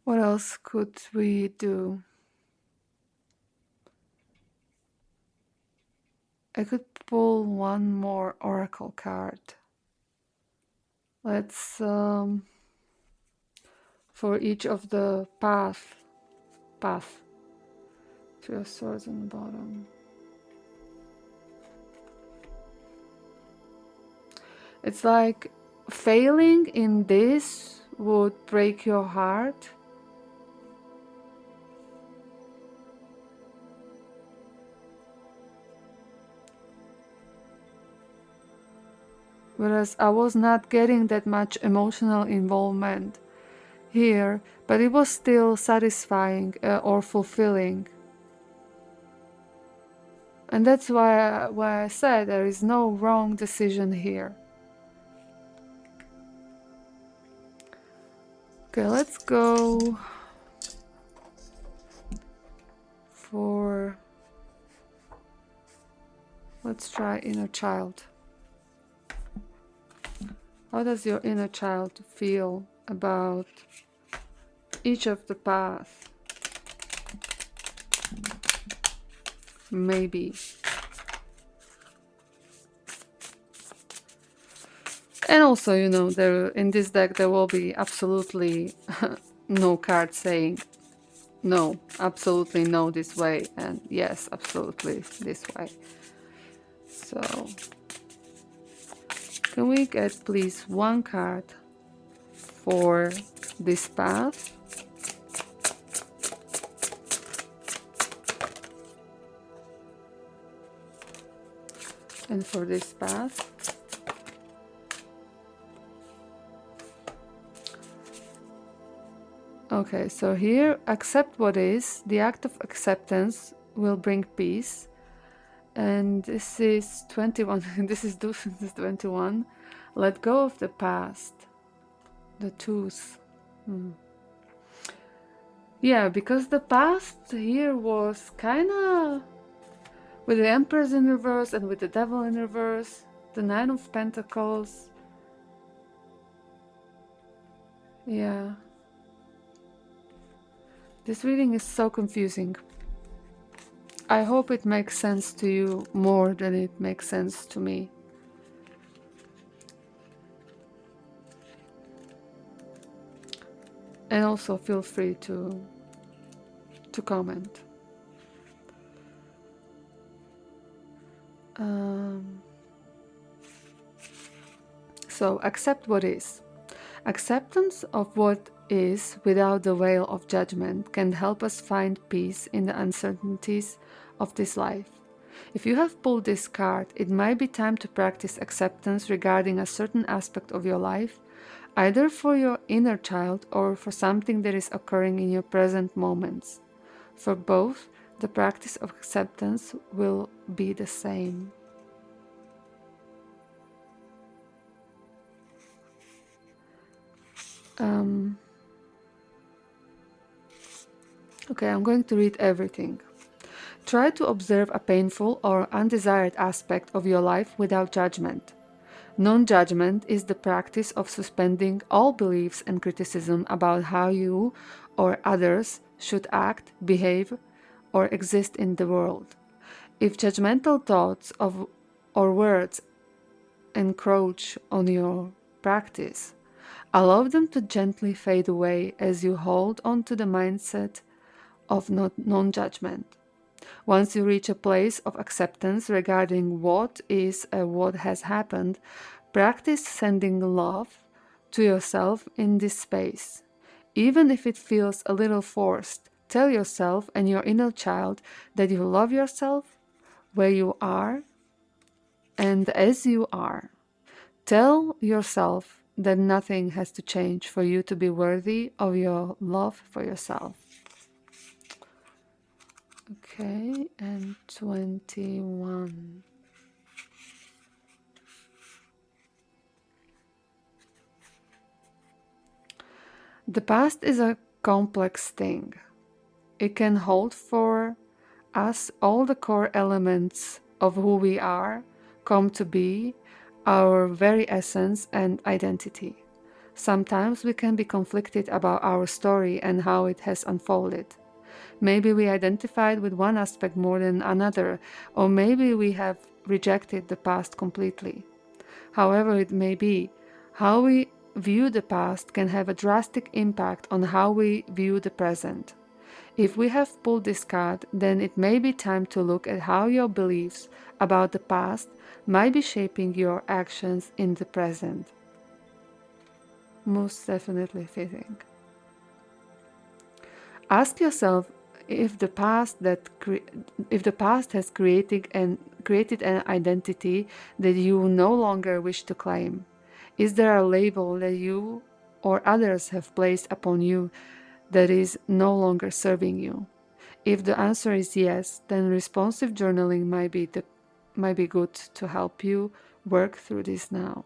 What else could we do? I could pull one more oracle card. Let's for each of the path. Three of Swords on the bottom. It's like failing in this would break your heart. Whereas I was not getting that much emotional involvement here, but it was still satisfying or fulfilling. And that's why I said there is no wrong decision here. Okay, let's go for... Let's try inner child. How does your inner child feel about each of the paths? maybe. And also, you know, there in this deck there will be absolutely no card saying no, absolutely no this way, and yes, absolutely this way. So, can we get please one card for this path? And for this path? Okay, so here, accept what is. The act of acceptance will bring peace. And this is 21. This is 21. Let go of the past. The tooth. Yeah, because the past here was kind of with the Empress in reverse and with the Devil in reverse, the Nine of Pentacles. Yeah. This reading is so confusing. I hope it makes sense to you more than it makes sense to me. And also feel free to comment. So accept what is. Acceptance of what is without the veil of judgment can help us find peace in the uncertainties of this life. If you have pulled this card, it might be time to practice acceptance regarding a certain aspect of your life, either for your inner child or for something that is occurring in your present moments. For both, the practice of acceptance will be the same. Okay, I'm going to read everything. Try to observe a painful or undesired aspect of your life without judgment. Non-judgment is the practice of suspending all beliefs and criticism about how you or others should act, behave, or exist in the world. If judgmental thoughts or words encroach on your practice, allow them to gently fade away as you hold on to the mindset of non-judgment. Once you reach a place of acceptance regarding what is and what has happened, practice sending love to yourself in this space. Even if it feels a little forced, tell yourself and your inner child that you love yourself where you are and as you are. Tell yourself that nothing has to change for you to be worthy of your love for yourself. Okay, and 21. The past is a complex thing. It can hold for us all the core elements of who we are, come to be, our very essence and identity. Sometimes we can be conflicted about our story and how it has unfolded. Maybe we identified with one aspect more than another, or maybe we have rejected the past completely. However it may be, how we view the past can have a drastic impact on how we view the present. If we have pulled this card, then it may be time to look at how your beliefs about the past might be shaping your actions in the present. Most definitely fitting. Ask yourself if the past has created an identity that you no longer wish to claim. Is there a label that you or others have placed upon you that is no longer serving you? If the answer is yes, then responsive journaling might be good to help you work through this now.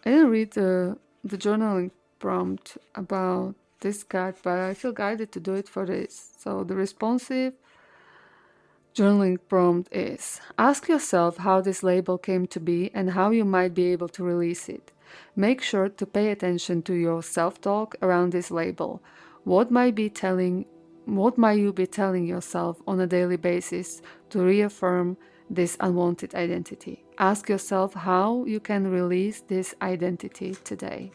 I didn't read the journaling prompt about this card, but I feel guided to do it for this. So the responsive journaling prompt is: ask yourself how this label came to be and how you might be able to release it. Make sure to pay attention to your self-talk around this label. What might you be telling yourself on a daily basis to reaffirm this unwanted identity? Ask yourself how you can release this identity today.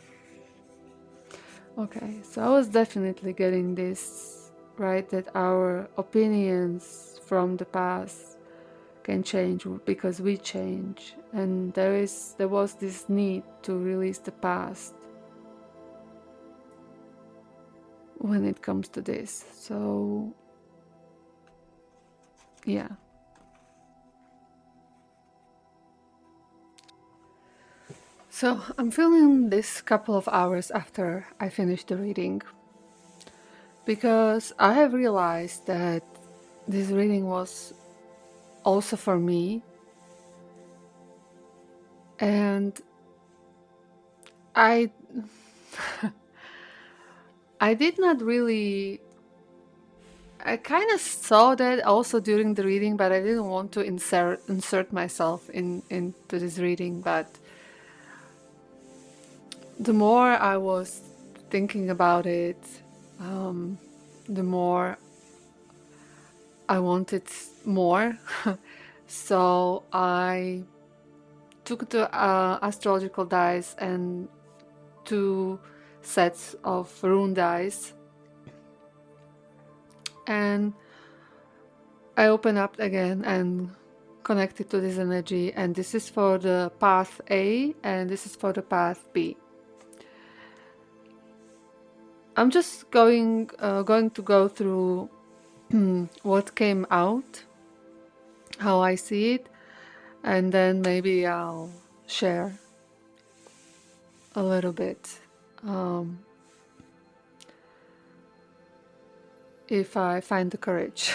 Okay, so I was definitely getting this, right, that our opinions from the past can change because we change, and there was this need to release the past when it comes to this. So yeah. So I'm feeling this couple of hours after I finished the reading, because I have realized that this reading was also for me, and I did not really, I kind of saw that also during the reading, but I didn't want to insert myself into this reading. But the more I was thinking about it, the more I wanted more. So I took the astrological dice and 2 sets of rune dice, and I open up again and connected to this energy, and this is for the path A and this is for the path B. I'm just going to go through what came out, how I see it, and then maybe I'll share a little bit if I find the courage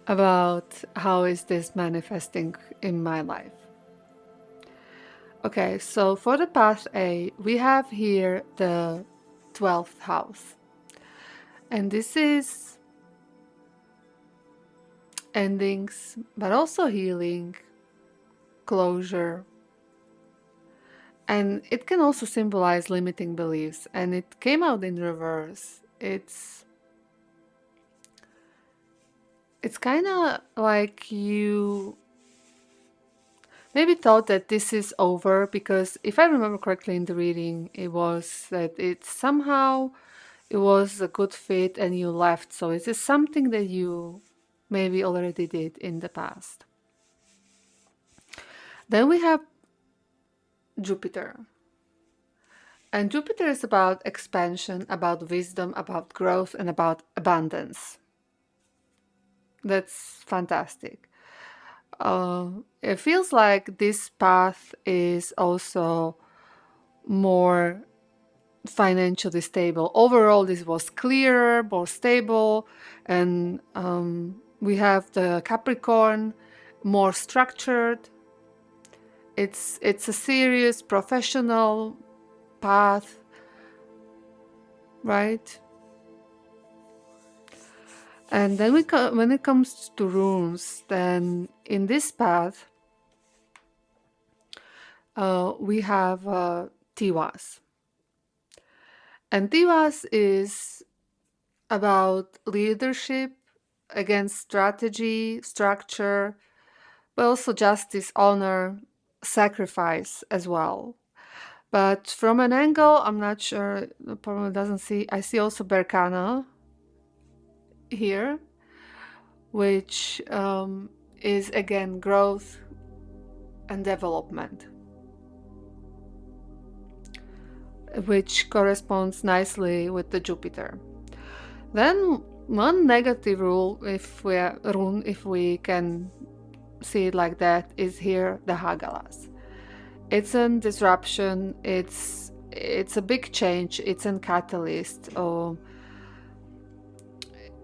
about how is this manifesting in my life. Okay, so for the path A, we have here the 12th house, and this is endings, but also healing, closure, and it can also symbolize limiting beliefs, and it came out in reverse. It's kind of like you maybe thought that this is over, because if I remember correctly in the reading, it was that it was a good fit and you left. So is this something that you maybe already did in the past? Then we have Jupiter. And Jupiter is about expansion, about wisdom, about growth, and about abundance. That's fantastic. It feels like this path is also more financially stable. Overall, this was clearer, more stable, and we have the Capricorn, more structured. It's a serious professional path, right? And then when it comes to runes, then in this path we have Tiwas. And Tiwas is about leadership, against strategy, structure, but also justice, honor, sacrifice as well. But from an angle, I'm not sure, probably doesn't see, I see also Berkana here, which is again growth and development, which corresponds nicely with the Jupiter. Then one negative rule, if we can see it like that, is here the Hagalas. It's a disruption, it's a big change, it's a catalyst.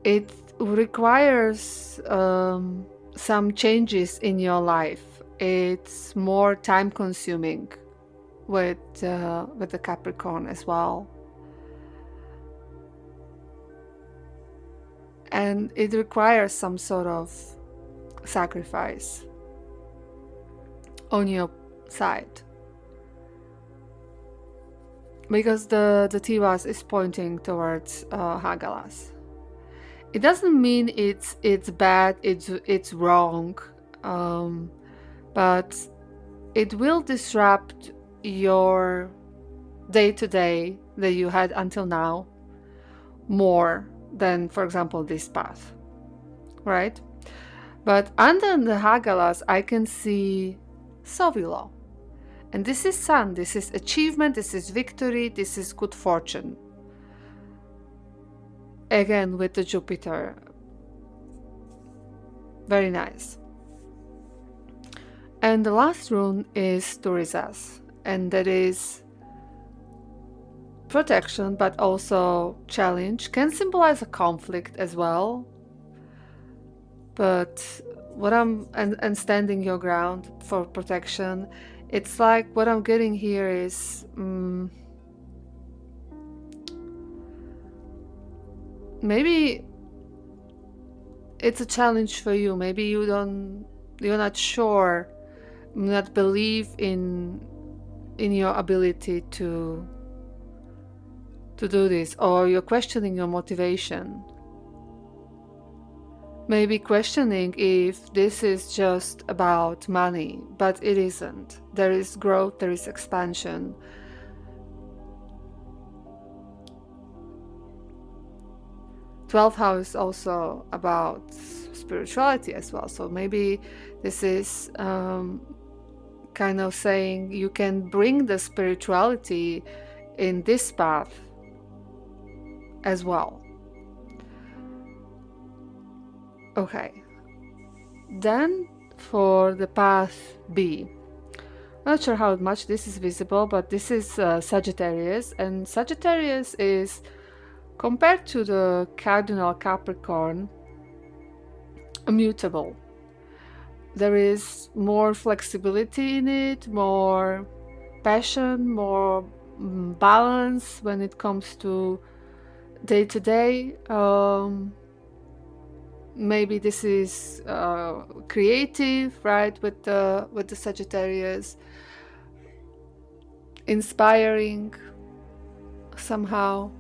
It requires some changes in your life. It's more time consuming with the Capricorn as well. And it requires some sort of sacrifice on your side. because the Tivas is pointing towards Hagalas. It doesn't mean it's bad, it's wrong, but it will disrupt your day-to-day that you had until now more than, for example, this path, right? But under the Hagalas, I can see Sovilo. And this is sun, this is achievement, this is victory, this is good fortune. Again, with the Jupiter. Very nice. And the last rune is Turizas, and that is protection, but also challenge. Can symbolize a conflict as well. But what and standing your ground for protection, it's like what I'm getting here is maybe it's a challenge for you. Maybe you're not sure, not believe in your ability to do this, or you're questioning your motivation. Maybe questioning if this is just about money, but it isn't. There is growth, there is expansion. Twelfth house is also about spirituality as well. So maybe this is kind of saying you can bring the spirituality in this path as well. Okay, then for the path B, I'm not sure how much this is visible, but this is Sagittarius, and Sagittarius is, compared to the cardinal Capricorn, immutable. There is more flexibility in it, more passion, more balance when it comes to day-to-day. Maybe this is creative, right, with the Sagittarius, inspiring somehow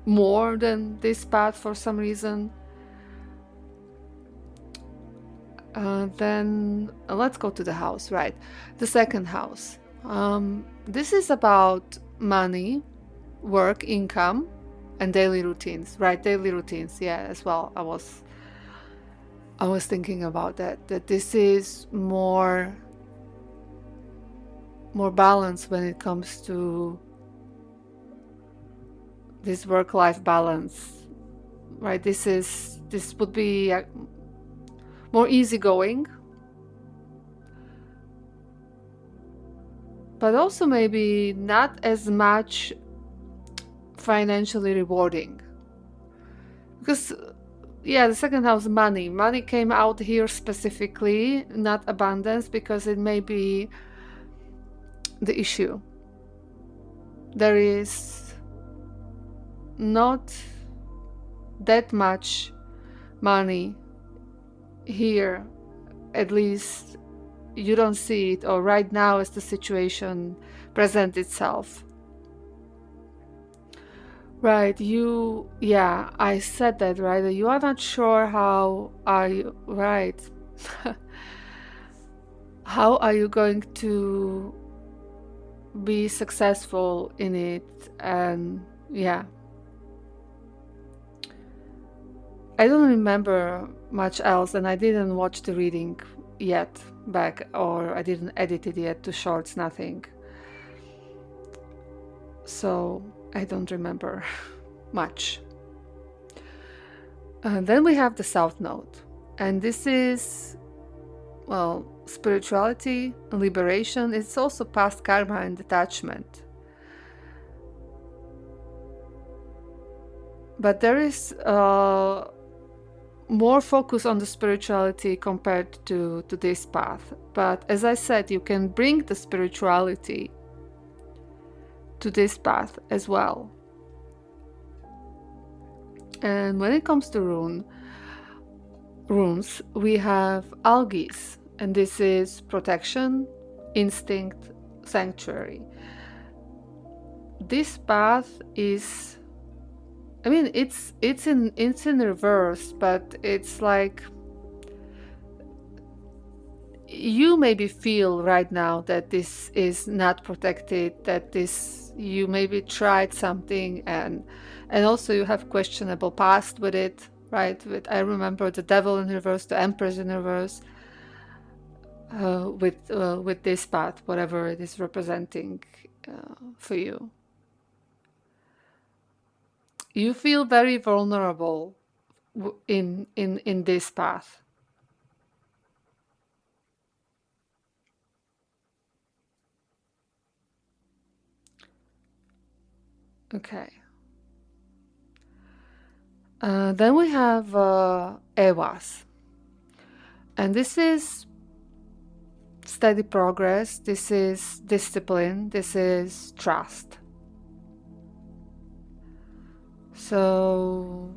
more than this path for some reason. Then let's go to the house, right? The second house. This is about money, work, income, and daily routines, right? Daily routines, yeah, as well. I was thinking about that this is more balance when it comes to this work-life balance, right? This would be more easygoing, but also maybe not as much financially rewarding, because the second house, money came out here specifically, not abundance, because it may be the issue. There is not that much money here, at least you don't see it, or right now as the situation presents itself. Right, I said that, right? You are not sure how are you, right? How are you going to be successful in it? And I don't remember much else, and I didn't watch the reading yet back, or I didn't edit it yet to shorts, nothing. So I don't remember much. Then we have the South Node, and this is, well, spirituality, liberation. It's also past karma and detachment. But there is more focus on the spirituality compared to this path. But as I said, you can bring the spirituality to this path as well. And when it comes to runes, we have Algis, and this is protection, instinct, sanctuary. this path is, I mean, it's in reverse, but it's like you maybe feel right now that this is not protected, that this, you maybe tried something, and also you have questionable past with it, right? With, I remember the devil in reverse, the empress in reverse, with this path, whatever it is representing for you. You feel very vulnerable in this path. Okay. Then we have Ewas. And this is steady progress, this is discipline, this is trust. So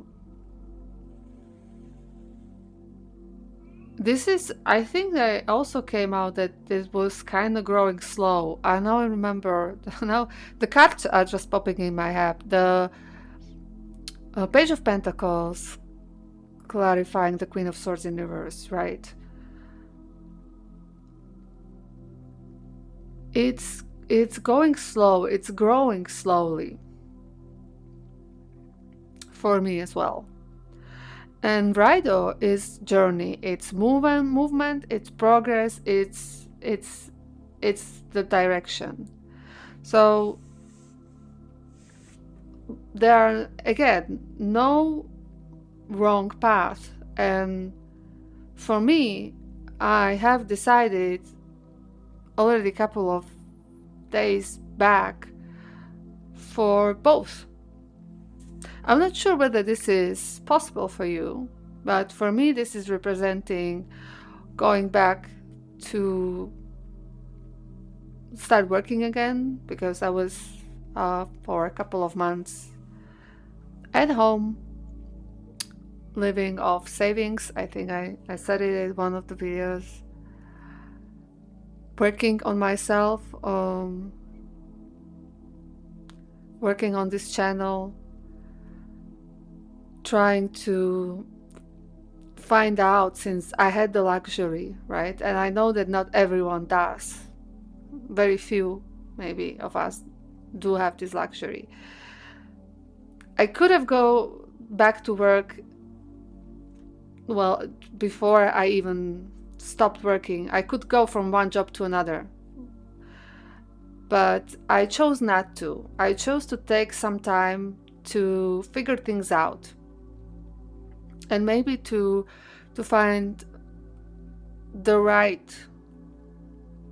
this is, I think that also came out that this was kind of growing slow. I now remember, now the cards are just popping in my head. The Page of Pentacles, clarifying the Queen of Swords in reverse, right? It's going slow, it's growing slowly for me as well. And Raido is journey, it's movement, it's progress, it's the direction. So there are, again, no wrong path. And for me, I have decided already a couple of days back for both. I'm not sure whether this is possible for you, but for me this is representing going back to start working again, because I was for a couple of months at home living off savings. I think I said it in one of the videos. Working on myself, working on this channel, trying to find out, since I had the luxury, right? And I know that not everyone does. Very few, maybe, of us do have this luxury. I could have go back to work, well, before I even stopped working. I could go from one job to another. But I chose not to. I chose to take some time to figure things out. And maybe to find the right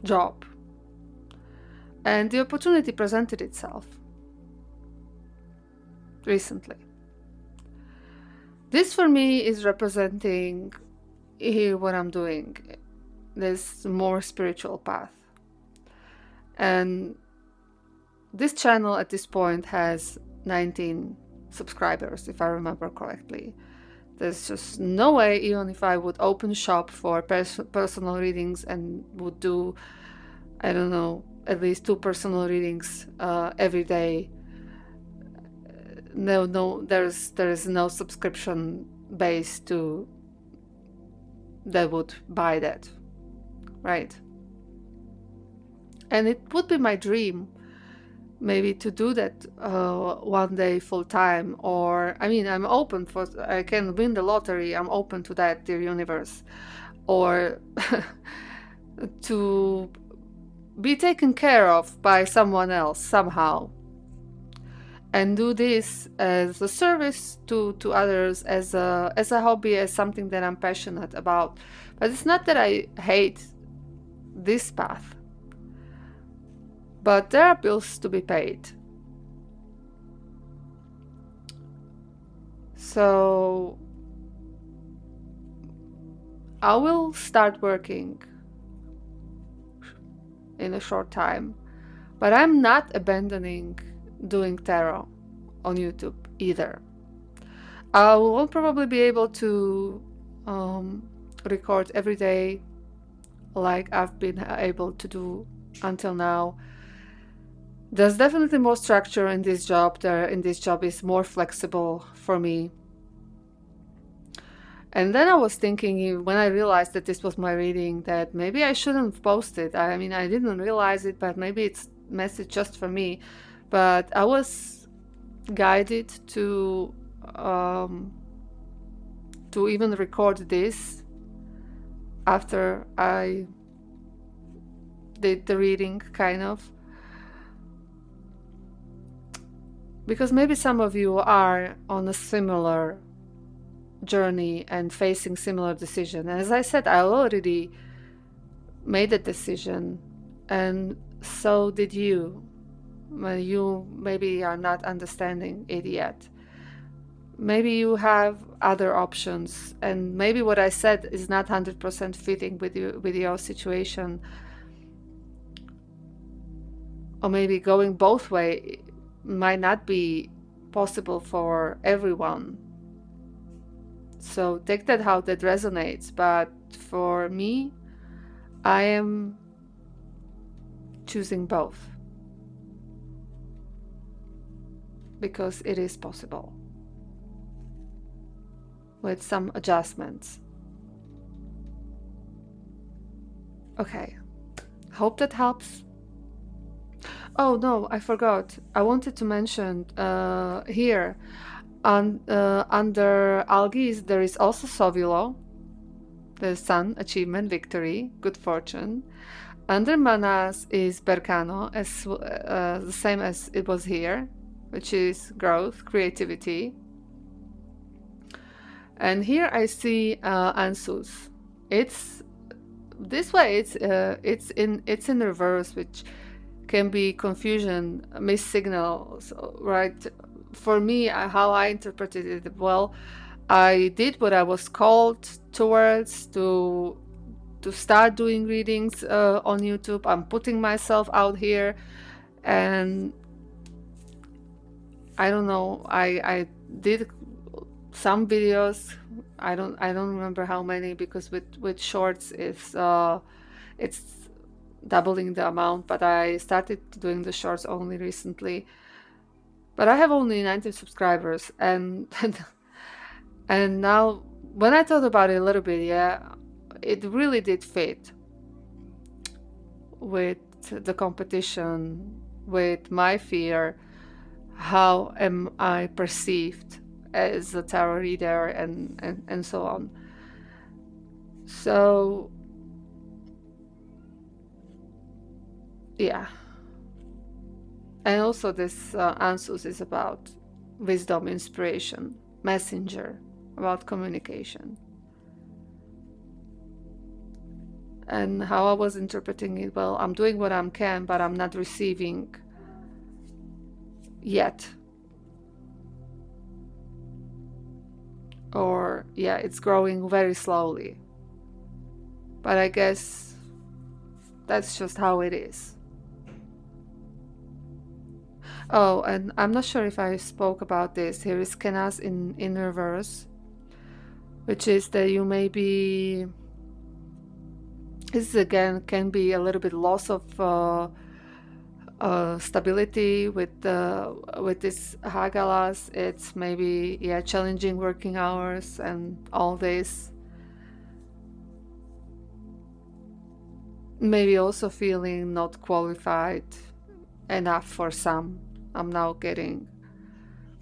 job. And the opportunity presented itself recently. This for me is representing here what I'm doing, this more spiritual path. And this channel at this point has 19 subscribers, if I remember correctly. There's just no way, even if I would open shop for personal readings and would do, I don't know, at least 2 personal readings every day. No, there is no subscription base to that would buy that, right? And it would be my dream, maybe, to do that one day full time. Or, I mean, I'm open for, I can win the lottery, I'm open to that, dear universe. Or to be taken care of by someone else somehow, and do this as a service to others, as a hobby, as something that I'm passionate about. But it's not that I hate this path, but there are bills to be paid. So I will start working in a short time, but I'm not abandoning doing tarot on YouTube either. I will probably be able to record every day like I've been able to do until now. There's definitely more structure in this job. This job is more flexible for me. And then I was thinking, when I realized that this was my reading, that maybe I shouldn't post it. I mean, I didn't realize it, but maybe it's a message just for me. But I was guided to even record this after I did the reading, kind of. Because maybe some of you are on a similar journey and facing similar decision. And as I said, I already made a decision, and so did you. Well, you maybe are not understanding it yet. Maybe you have other options, and maybe what I said is not 100% fitting with your situation, or maybe going both ways might not be possible for everyone. So take that how that resonates. But for me, I am choosing both because it is possible with some adjustments. Okay, hope that helps. Oh no, I forgot. I wanted to mention here under algae there is also Sovulo, the sun, achievement, victory, good fortune. Under Manas is Berkano, as the same as it was here, which is growth, creativity. And here I see Ansus. It's this way. It's in reverse, which can be confusion, missed signals, right? For me, how I interpreted it, well, I did what I was called towards to start doing readings on YouTube. I'm putting myself out here, and I don't know. I did some videos. I don't remember how many, because with shorts it's doubling the amount, but I started doing the shorts only recently. But I have only 90 subscribers, and and now when I thought about it a little bit, yeah, it really did fit with the competition, with my fear, how am I perceived as a tarot reader, and so on. So yeah. And also this Ansus is about wisdom, inspiration, messenger, about communication. And how I was interpreting it, well, I'm doing what I can, but I'm not receiving yet. Or, yeah, it's growing very slowly. But I guess that's just how it is. Oh, and I'm not sure if I spoke about this. Here is Kenas in reverse, which is that you may be... This again can be a little bit loss of stability with this Hagalas. It's maybe, yeah, challenging working hours and all this. Maybe also feeling not qualified enough for some. I'm now getting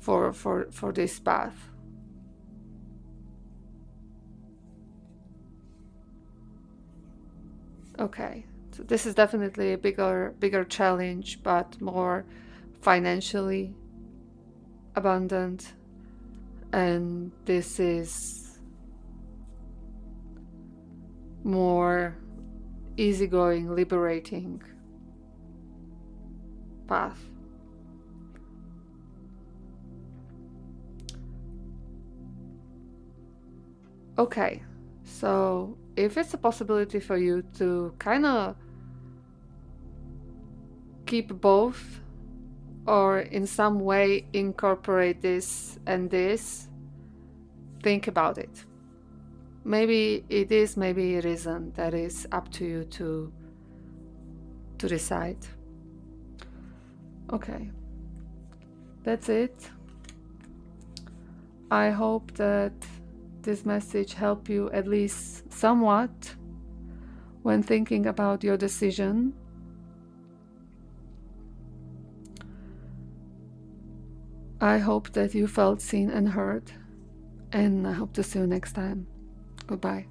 for this path. Okay, so this is definitely a bigger challenge, but more financially abundant, and this is more easygoing, liberating path. Okay, so if it's a possibility for you to kind of keep both, or in some way incorporate this and this, think about it. Maybe it is, maybe it isn't. That is up to you to decide. Okay, that's it. I hope that this message helped you at least somewhat when thinking about your decision. I hope that you felt seen and heard, and I hope to see you next time. Goodbye.